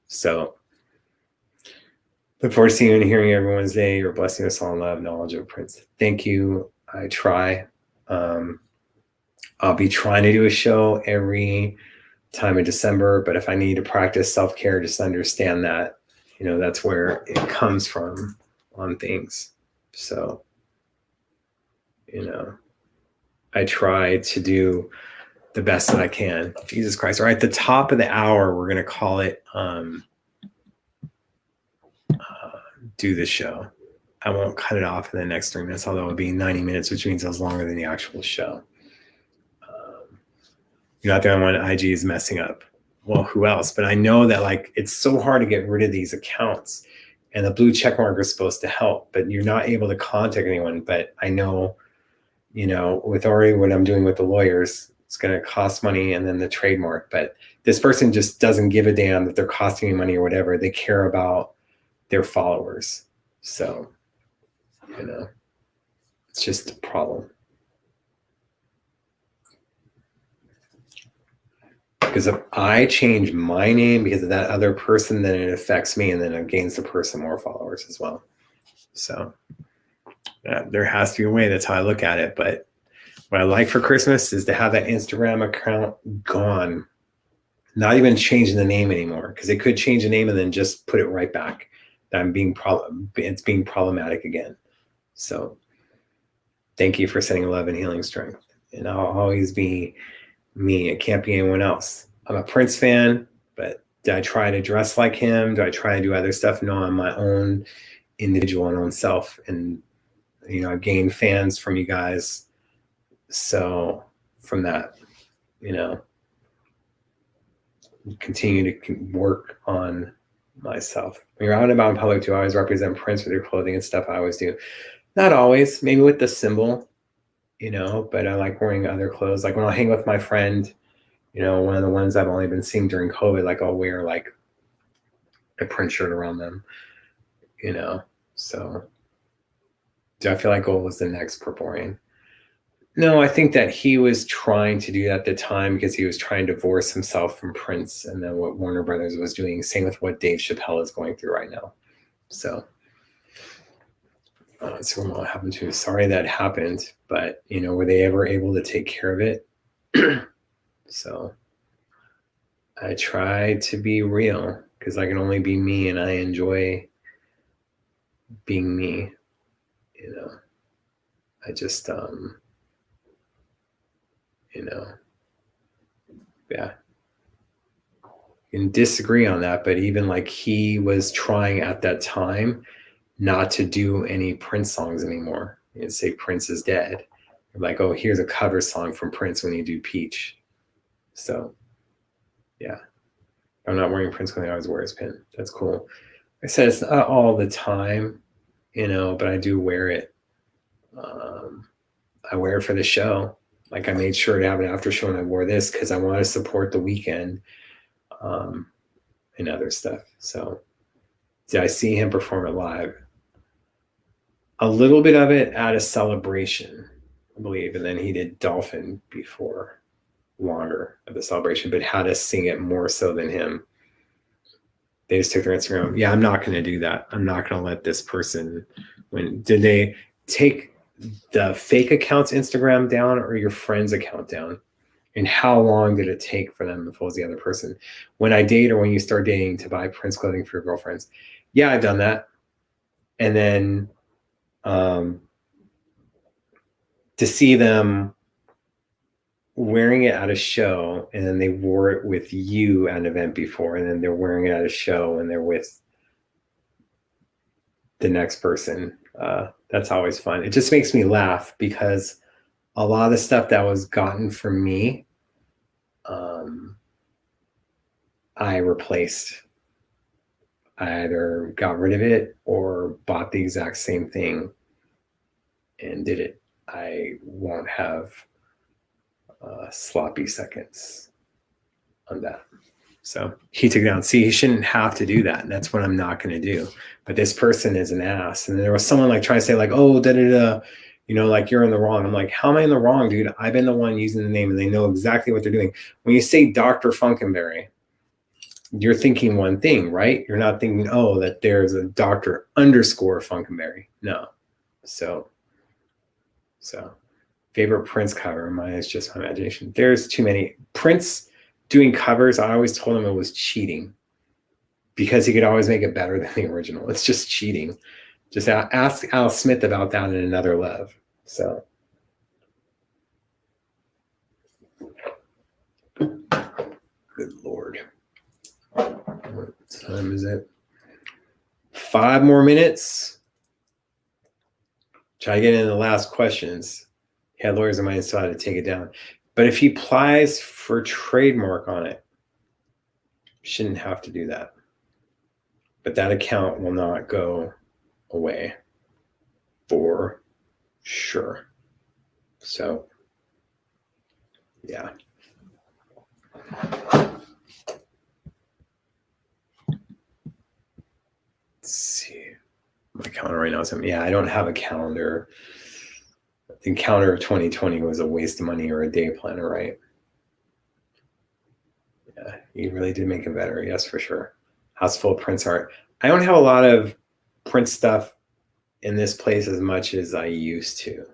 So look forward to seeing you and hearing everyone's day. You're blessing us all in love, knowledge of Prince. Thank you. I try. I'll be trying to do a show every time in December, but if I need to practice self-care, just understand that, that's where it comes from on things. So, I try to do the best that I can. Jesus Christ. All right, at the top of the hour, we're going to call it do the show. I won't cut it off in the next 3 minutes, although it'll be 90 minutes, which means it was longer than the actual show. You're not the only one IG is messing up. Well, who else? But I know that it's so hard to get rid of these accounts, and the blue check mark is supposed to help, but you're not able to contact anyone. But I know, with already what I'm doing with the lawyers, it's going to cost money, and then the trademark. But this person just doesn't give a damn that they're costing me money or whatever. They care about their followers. So, it's just a problem. Because if I change my name because of that other person, then it affects me, and then it gains the person more followers as well. So there has to be a way. That's how I look at it. But what I like for Christmas is to have that Instagram account gone, not even changing the name anymore, because they could change the name and then just put it right back. It's being problematic again. So thank you for sending love and healing strength. And I'll always be me. It can't be anyone else. I'm a Prince fan, but do I try to dress like him? Do I try to do other stuff? No, I'm my own individual and own self. And, I've gained fans from you guys. So from that, continue to work on myself. When you're out and about in public, do I always represent Prince with your clothing and stuff? I always do. Not always, maybe with the symbol, but I like wearing other clothes. Like when I'll hang with my friend, one of the ones I've only been seeing during COVID, I'll wear a print shirt around them, So do I feel like gold was the next purporting? No, I think that he was trying to do that at the time because he was trying to divorce himself from Prince, and then what Warner Brothers was doing. Same with what Dave Chappelle is going through right now. So, so what happened to? Sorry that happened, but were they ever able to take care of it? So, I try to be real because I can only be me, and I enjoy being me. I just yeah, you can disagree on that, but even like he was trying at that time not to do any Prince songs anymore. You'd say Prince is dead. Like, oh, here's a cover song from Prince when you do Peach. So, yeah, I'm not wearing Prince when I always wear his pin. That's cool. I said it's not all the time, but I do wear it. I wear it for the show. Like I made sure to have an after show, and I wore this because I want to support the weekend and other stuff. So, did I see him perform it live? A little bit of it at a celebration, I believe, and then he did Dolphin before longer of the celebration, but had us sing it more so than him. They just took their Instagram. Yeah, I'm not going to do that. I'm not going to let this person. Did they take the fake account's Instagram down or your friend's account down? And how long did it take for them if it was the other person? When I date or when you start dating to buy Prince clothing for your girlfriends? Yeah, I've done that. And then to see them wearing it at a show, and then they wore it with you at an event before, and then they're wearing it at a show and they're with the next person. That's always fun. It just makes me laugh because a lot of the stuff that was gotten from me, I replaced. I either got rid of it or bought the exact same thing and did it. I won't have sloppy seconds on that. So he took it down. See, he shouldn't have to do that. And that's what I'm not going to do. But this person is an ass. And there was someone like trying to say like, oh, da-da-da, like you're in the wrong. I'm like, how am I in the wrong, dude? I've been the one using the name and they know exactly what they're doing. When you say Drfunkenberry, you're thinking one thing, right? You're not thinking, oh, that there's a Dr. _ Funkenberry. No. So favorite Prince cover. Mine is just my imagination. There's too many. Prince doing covers, I always told him it was cheating because he could always make it better than the original. It's just cheating. Just ask Al Smith about that in Another Love. So, good Lord. What time is it? 5 more minutes. Try to get into the last questions. Yeah, lawyers of mine still had to take it down. But if he applies for trademark on it, shouldn't have to do that. But that account will not go away for sure. So, yeah. Let's see. My calendar right now is, yeah, I don't have a calendar. The calendar of 2020 was a waste of money or a day planner, right? Yeah, you really did make it better. Yes, for sure. House full of Prince art. I don't have a lot of Prince stuff in this place as much as I used to.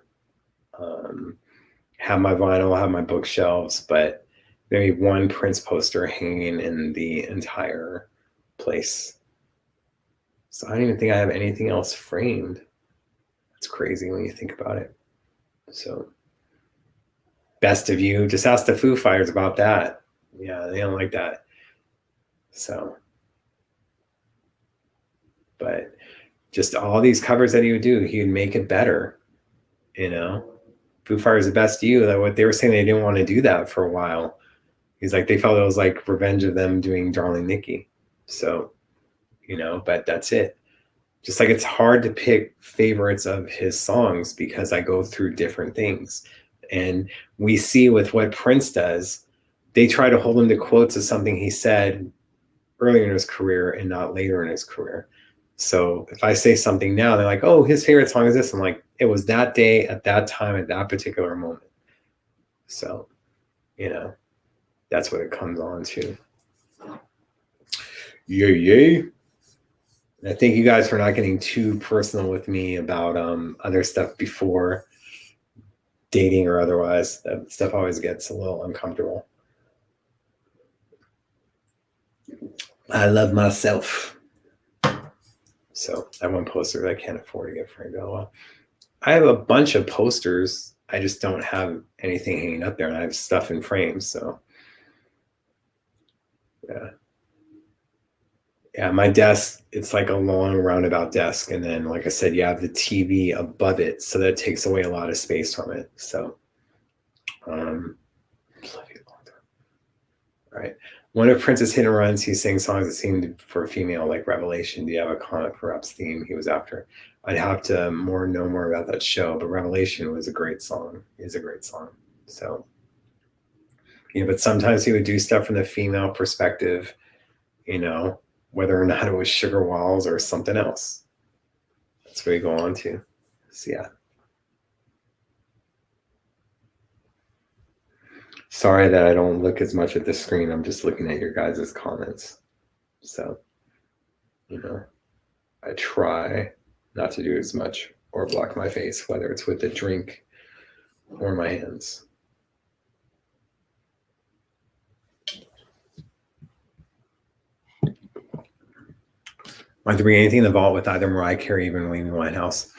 Have my vinyl, have my bookshelves, but maybe one Prince poster hanging in the entire place. So I don't even think I have anything else framed. That's crazy when you think about it. So, Best of You, just ask the Foo Fighters about that. Yeah, they don't like that. So, but just all these covers that he would do, he would make it better. Foo Fighters, the Best of You. That what they were saying, they didn't want to do that for a while. He's like, they felt it was like revenge of them doing Darling Nikki. So, but that's it. Just like it's hard to pick favorites of his songs because I go through different things. And we see with what Prince does, they try to hold him to quotes of something he said earlier in his career and not later in his career. So if I say something now, they're like, oh, his favorite song is this. I'm like, it was that day at that time at that particular moment. So, that's what it comes on to. Yay. And I thank you guys for not getting too personal with me about other stuff before dating or otherwise. That stuff always gets a little uncomfortable. I love myself. So I have one poster that I can't afford to get framed. Well, I have a bunch of posters. I just don't have anything hanging up there, and I have stuff in frames. So yeah, my desk, it's like a long roundabout desk, and then, like I said, you have the TV above it, so that takes away a lot of space from it. So, all right. One of Prince's hit and runs, he sang songs that seemed for a female, like Revelation. Do you have a comment for Rap's theme he was after? I'd have to know more about that show, but Revelation was a great song. Is a great song. So, but sometimes he would do stuff from the female perspective, whether or not it was Sugar Walls or something else. That's what we go on to. So, yeah. Sorry that I don't look as much at the screen. I'm just looking at your guys' comments. So, I try not to do as much or block my face, whether it's with a drink or my hands. Might there be anything in the vault with either Mariah Carey or even Amy Winehouse?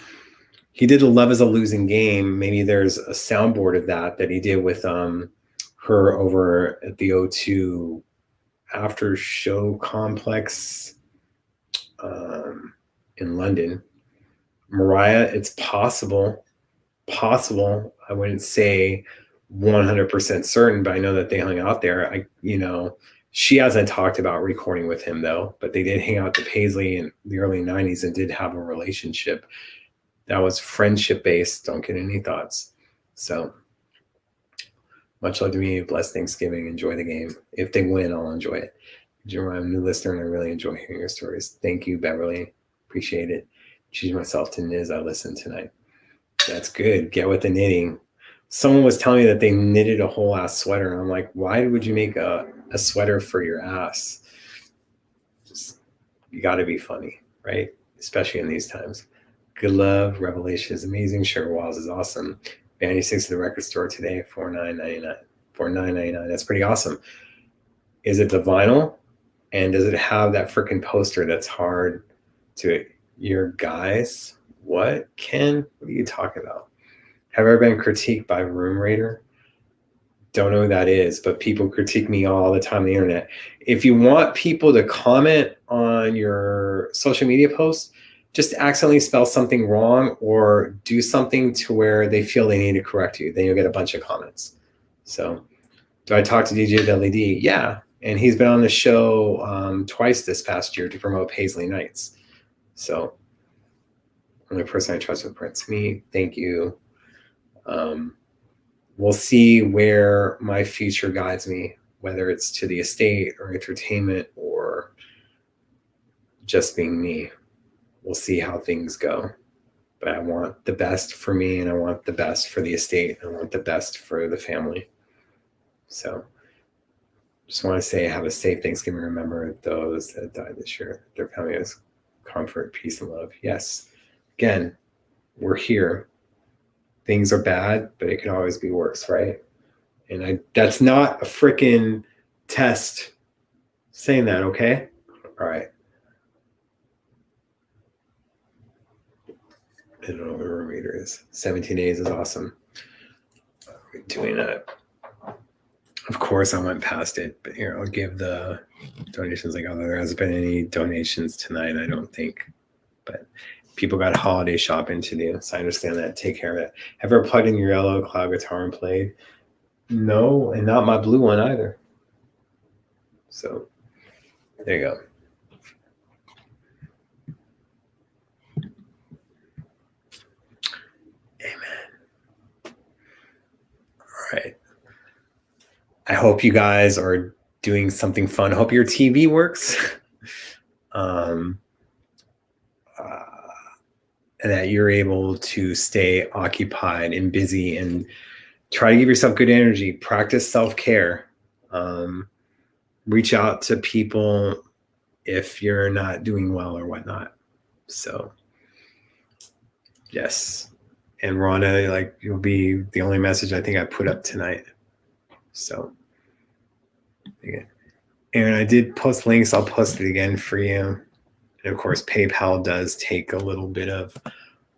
He did the Love is a Losing Game. Maybe there's a soundboard of that he did with her over at the O2 after show complex in London. Mariah, it's possible. I wouldn't say 100% certain, but I know that they hung out there. She hasn't talked about recording with him though, but they did hang out at the Paisley in the early 90s and did have a relationship that was friendship based. Don't get any thoughts. So much love to me. Blessed Thanksgiving. Enjoy the game. If they win, I'll enjoy it. I'm a new listener and I really enjoy hearing your stories. Thank you, Beverly. Appreciate it. Choose myself to Niz. I listened tonight. That's good. Get with the knitting. Someone was telling me that they knitted a whole ass sweater. And I'm like, why would you make a sweater for your ass? You got to be funny, right? Especially in these times. Good love. Revelation is amazing. Sugar Walls is awesome. Vanity 6 at the record store today, $49.99. $49.99. That's pretty awesome. Is it the vinyl? And does it have that freaking poster that's hard to your guys? What, Ken? What are you talking about? Have I ever been critiqued by Room Raider? Don't know who that is, but people critique me all the time on the internet. If you want people to comment on your social media posts, just accidentally spell something wrong or do something to where they feel they need to correct you. Then you'll get a bunch of comments. So, do I talk to DJ LED? Yeah. And he's been on the show twice this past year to promote Paisley Nights. So, only person I trust with Prince. Me. Thank you. We'll see where my future guides me, whether it's to the estate or entertainment or just being me. We'll see how things go. But I want the best for me, and I want the best for the estate. I want the best for the family. So just want to say have a safe Thanksgiving. Remember those that died this year. Their family has comfort, peace, and love. Yes. Again, we're here. Things are bad, but it can always be worse, right? And that's not a freaking test saying that, okay? All right. I don't know what a room reader is. 17 days is awesome. We're doing that. Of course, I went past it, but here, I'll give the donations. There hasn't been any donations tonight, I don't think. But people got holiday shopping to do, so I understand that. Take care of it. Have you ever plugged in your yellow cloud guitar and played? No, and not my blue one either. So there you go. Amen. All right. I hope you guys are doing something fun. I hope your TV works. And that you're able to stay occupied and busy and try to give yourself good energy, practice self-care, um, reach out to people if you're not doing well or whatnot. So yes. And Rhonda, like, you'll be the only message I think I put up tonight. So yeah. Aaron, I did post links. I'll post it again for you. And of course, PayPal does take a little bit of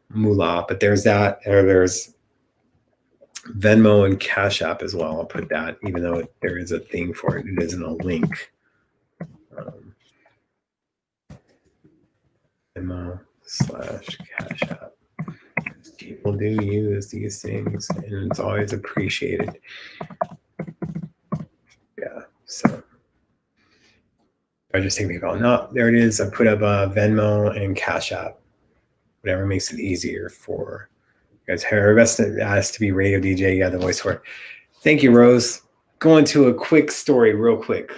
moolah, but there's that, or there's Venmo and Cash App as well. I'll put that, even though there is a thing for it. It isn't a link. Venmo / Cash App. People do use these things, and it's always appreciated. Yeah, so I just think people, no, there it is. I put up Venmo and Cash App. Whatever makes it easier for you guys. Her best asked to be radio DJ. You got the voice for it. Thank you, Rose. Going to a quick story, real quick.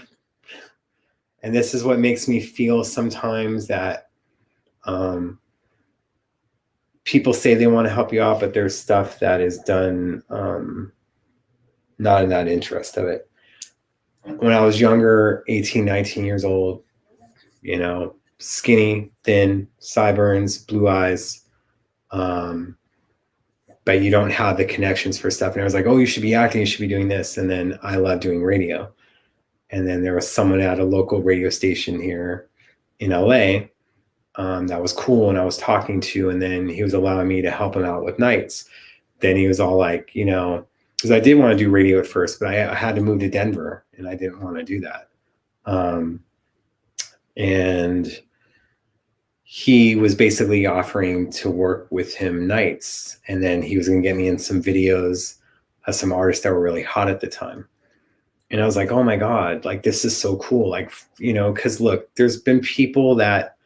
And this is what makes me feel sometimes that people say they want to help you out, but there's stuff that is done not in that interest of it. When I was younger, 18, 19 years old, you know, skinny, thin, sideburns, blue eyes, but you don't have the connections for stuff. And I was like, oh, you should be acting, you should be doing this. And then I love doing radio. And then there was someone at a local radio station here in LA that was cool, and I was talking to, and then he was allowing me to help him out with nights. Then he was all like, you know, because I did want to do radio at first, but I had to move to Denver, and I didn't want to do that. And he was basically offering to work with him nights, and then he was going to get me in some videos of some artists that were really hot at the time. And I was like, oh my God, like, this is so cool. Like, you know, because look, there's been people that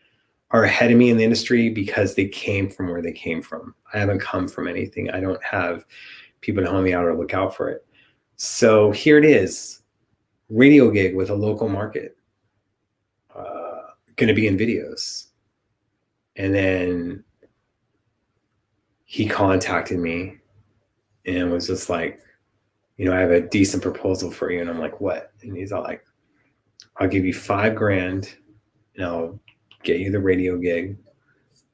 are ahead of me in the industry because they came from where they came from. I haven't come from anything. I don't have people to help me out or look out for it. So here it is, radio gig with a local market, going to be in videos. And then he contacted me and was just like, you know, I have a decent proposal for you. And I'm like, what? And he's all like, I'll give you $5,000 and I'll get you the radio gig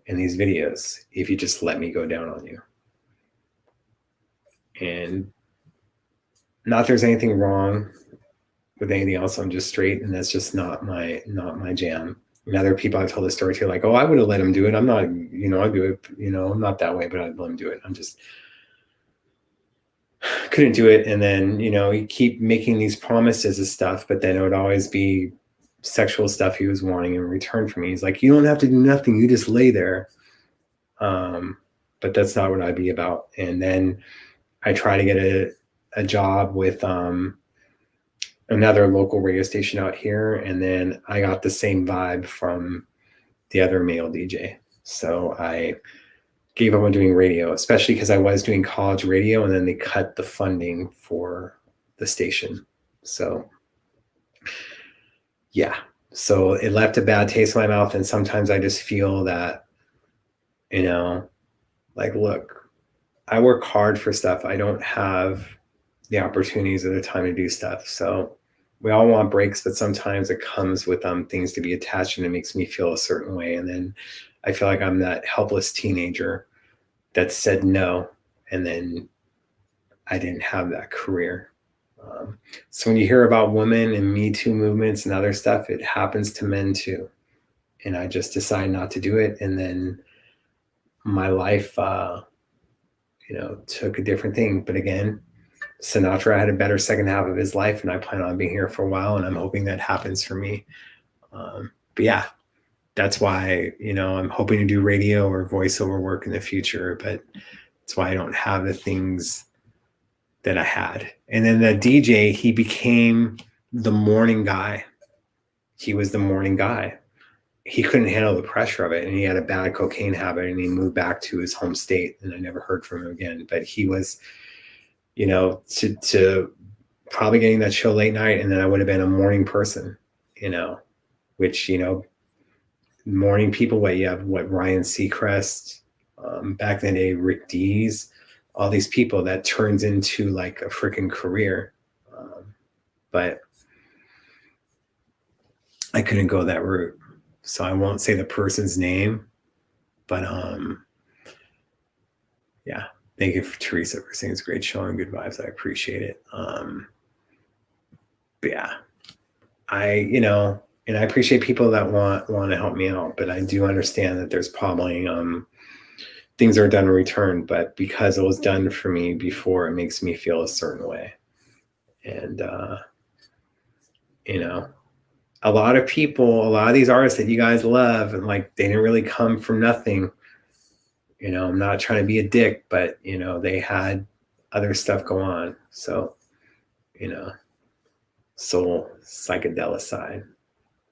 and these videos if you just let me go down on you. And not there's anything wrong with anything else. I'm just straight, and that's just not my jam. And other people I've told the story to, like, oh, I would have let him do it. I'm not, you know, I'd do it, you know, I'm not that way, but I'd let him do it. I'm just couldn't do it. And then, you know, you keep making these promises of stuff, but then it would always be sexual stuff he was wanting in return from me. He's like, you don't have to do nothing, you just lay there. But that's not what I'd be about. And then I try to get a job with another local radio station out here, and then I got the same vibe from the other male DJ. So I gave up on doing radio, especially because I was doing college radio, and then they cut the funding for the station. So yeah, so it left a bad taste in my mouth. And sometimes I just feel that, you know, like, look, I work hard for stuff. I don't have the opportunities or the time to do stuff. So we all want breaks, but sometimes it comes with things to be attached, and it makes me feel a certain way. And then I feel like I'm that helpless teenager that said no, and then I didn't have that career. So when you hear about women and Me Too movements and other stuff, it happens to men too. And I just decide not to do it. And then my life, you know, took a different thing. But again, Sinatra had a better second half of his life, and I plan on being here for a while, and I'm hoping that happens for me. But yeah, that's why, you know, I'm hoping to do radio or voiceover work in the future, but that's why I don't have the things that I had. And then the DJ, he became the morning guy. He was the morning guy. He couldn't handle the pressure of it, and he had a bad cocaine habit, and he moved back to his home state, and I never heard from him again. But he was, you know, to probably getting that show late night, and then I would have been a morning person, you know, which, you know, morning people, what you have, what, Ryan Seacrest, back in the day, Rick Dees, all these people that turns into like a freaking career. But I couldn't go that route. So I won't say the person's name, but yeah. Thank you, Teresa, for saying it's a great show and good vibes. I appreciate it. But yeah, and I appreciate people that want to help me out, but I do understand that there's probably things are done in return, but because it was done for me before, it makes me feel a certain way. And a lot of people, a lot of these artists that you guys love, and like they didn't really come from nothing. I'm not trying to be a dick, but they had other stuff go on. So, soul psychedelicide,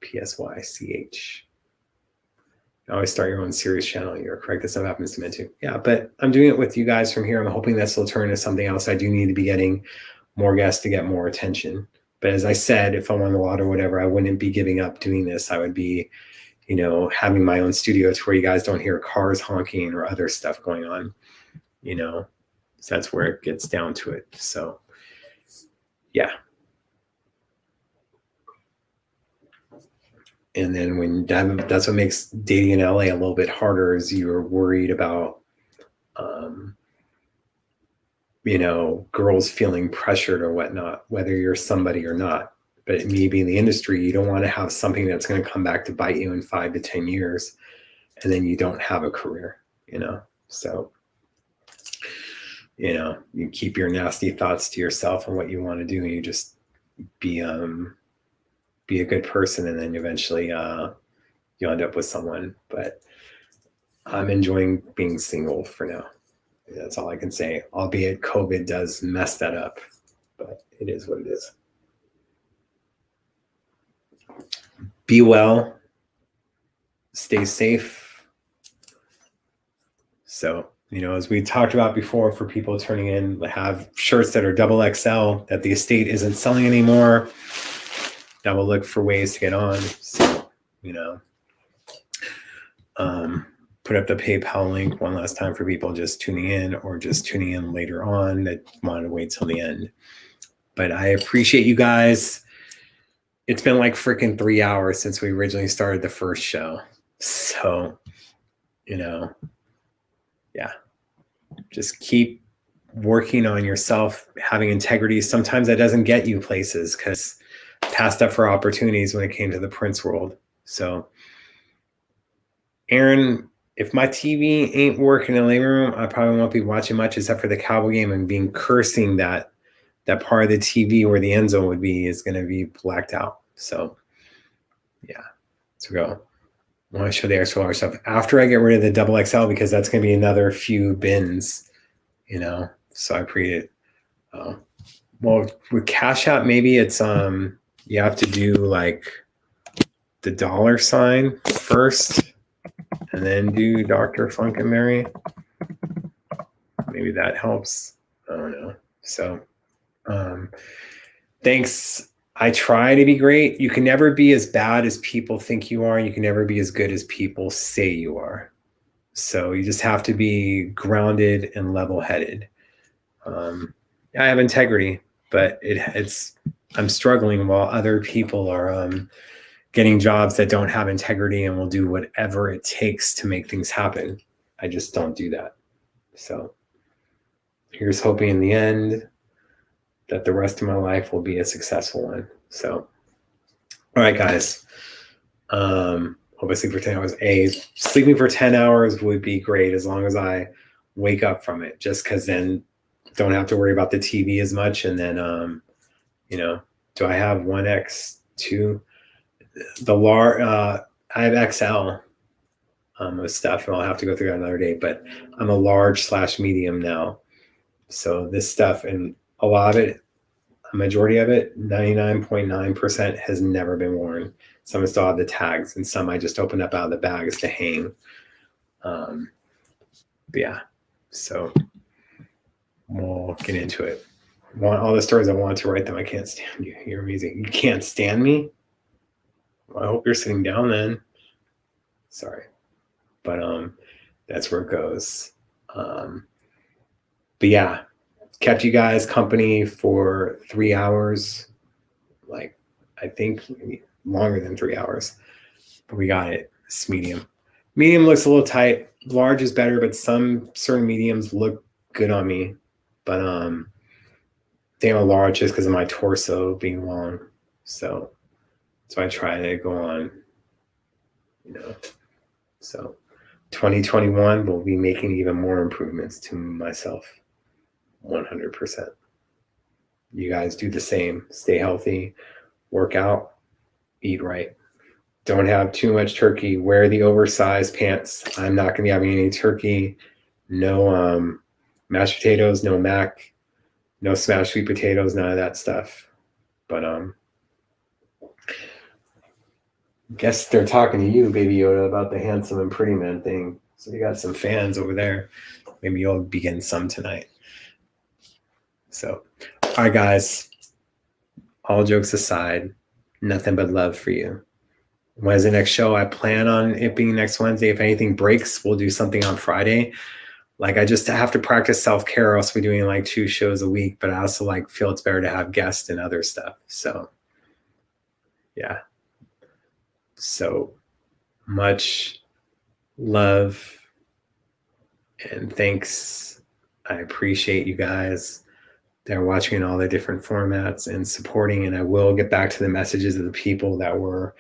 PSYCH. Always start your own series channel. You're correct. That stuff happens to men too. Yeah, but I'm doing it with you guys from here. I'm hoping this will turn into something else. I do need to be getting more guests to get more attention. But as I said, if I won the lotto or whatever, I wouldn't be giving up doing this. I would be, having my own studio to where you guys don't hear cars honking or other stuff going on. So that's where it gets down to it. So, yeah. And then when that's what makes dating in LA a little bit harder, is you're worried about, girls feeling pressured or whatnot, whether you're somebody or not. But me being in the industry, you don't want to have something that's going to come back to bite you in 5 to 10 years, and then you don't have a career, So, you keep your nasty thoughts to yourself and what you want to do, and you just be a good person, and then eventually you'll end up with someone. But I'm enjoying being single for now. That's all I can say, albeit COVID does mess that up, but it is what it is. Be well, stay safe. So, as we talked about before, for people turning in, have shirts that are XXL that the estate isn't selling anymore, that will look for ways to get on. So, put up the PayPal link one last time for people just tuning in or just tuning in later on that want to wait till the end. But I appreciate you guys. It's been like freaking 3 hours since we originally started the first show. So, yeah, just keep working on yourself, having integrity. Sometimes that doesn't get you places, because passed up for opportunities when it came to the Prince world. So, Aaron, if my TV ain't working in the living room, I probably won't be watching much except for the Cowboy game, and being cursing that part of the TV where the end zone would be is going to be blacked out. So, yeah, let's go. I want to show the extra large stuff after I get rid of the XXL, because that's going to be another few bins, So I appreciate it. Well, with Cash App, maybe it's you have to do like the $sign first, and then do Dr. Funkenberry. Maybe that helps. I don't know. So, thanks. I try to be great. You can never be as bad as people think you are. You can never be as good as people say you are. So you just have to be grounded and level-headed. I have integrity, but I'm struggling while other people are getting jobs that don't have integrity and will do whatever it takes to make things happen. I just don't do that. So here's hoping in the end that the rest of my life will be a successful one. So, all right, guys. Hope I sleep for 10 hours. Sleeping for 10 hours would be great, as long as I wake up from it, just because then don't have to worry about the TV as much. And then, do I have 1X, 2? The large, I have XL of stuff, and I'll have to go through that another day, but I'm a large/medium now. So this stuff, and a lot of it, a majority of it, 99.9% has never been worn. Some still have the tags, and some I just opened up out of the bags to hang. But yeah, so we'll get into it. Want all the stories I want to write them. I can't stand you. You're amazing. You can't stand me? Well, I hope you're sitting down then. Sorry. But that's where it goes. But yeah, kept you guys company for 3 hours. Like, I think maybe longer than 3 hours. But we got it. It's medium. Medium looks a little tight. Large is better, but some certain mediums look good on me. But they have a large just because of my torso being long. So I try to go on, you know. So 2021 will be making even more improvements to myself. 100%. You guys do the same. Stay healthy, work out, eat right. Don't have too much turkey. Wear the oversized pants. I'm not going to be having any turkey. No mashed potatoes, no mac, no smashed sweet potatoes, none of that stuff. But guess they're talking to you, Baby Yoda, about the handsome and pretty man thing. So you got some fans over there. Maybe you'll be getting some tonight. So, all right, guys. All jokes aside, nothing but love for you. When's the next show? I plan on it being next Wednesday. If anything breaks, we'll do something on Friday. Like, I just have to practice self-care, or else we're doing like 2 shows a week. But I also like feel it's better to have guests and other stuff. So yeah. So much love and thanks. I appreciate you guys that are watching in all the different formats and supporting. And I will get back to the messages of the people that were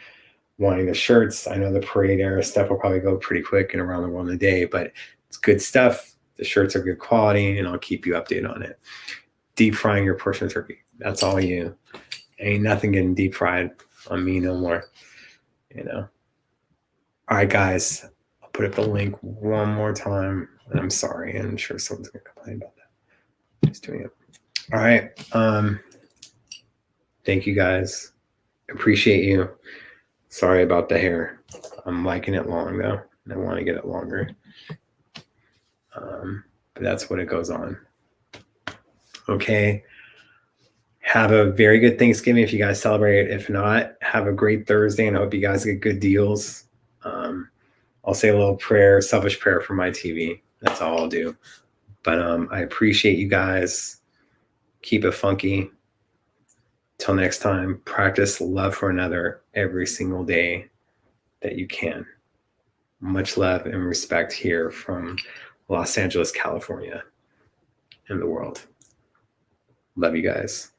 wanting the shirts. I know the parade era stuff will probably go pretty quick and around the world in a day, but it's good stuff. The shirts are good quality, and I'll keep you updated on it. Deep frying your portion of turkey. That's all you. Ain't nothing getting deep fried on me no more. You know. All right, guys. I'll put up the link one more time. I'm sorry. I'm sure someone's gonna complain about that. Just doing it. All right. Thank you guys. Appreciate you. Sorry about the hair. I'm liking it long though, and I want to get it longer. But that's what it goes on. Okay. Have a very good Thanksgiving if you guys celebrate it. If not, have a great Thursday, and I hope you guys get good deals. I'll say a little prayer, selfish prayer for my TV. That's all I'll do. But I appreciate you guys. Keep it funky. Till next time, practice love for another every single day that you can. Much love and respect here from Los Angeles, California, and the world. Love you guys.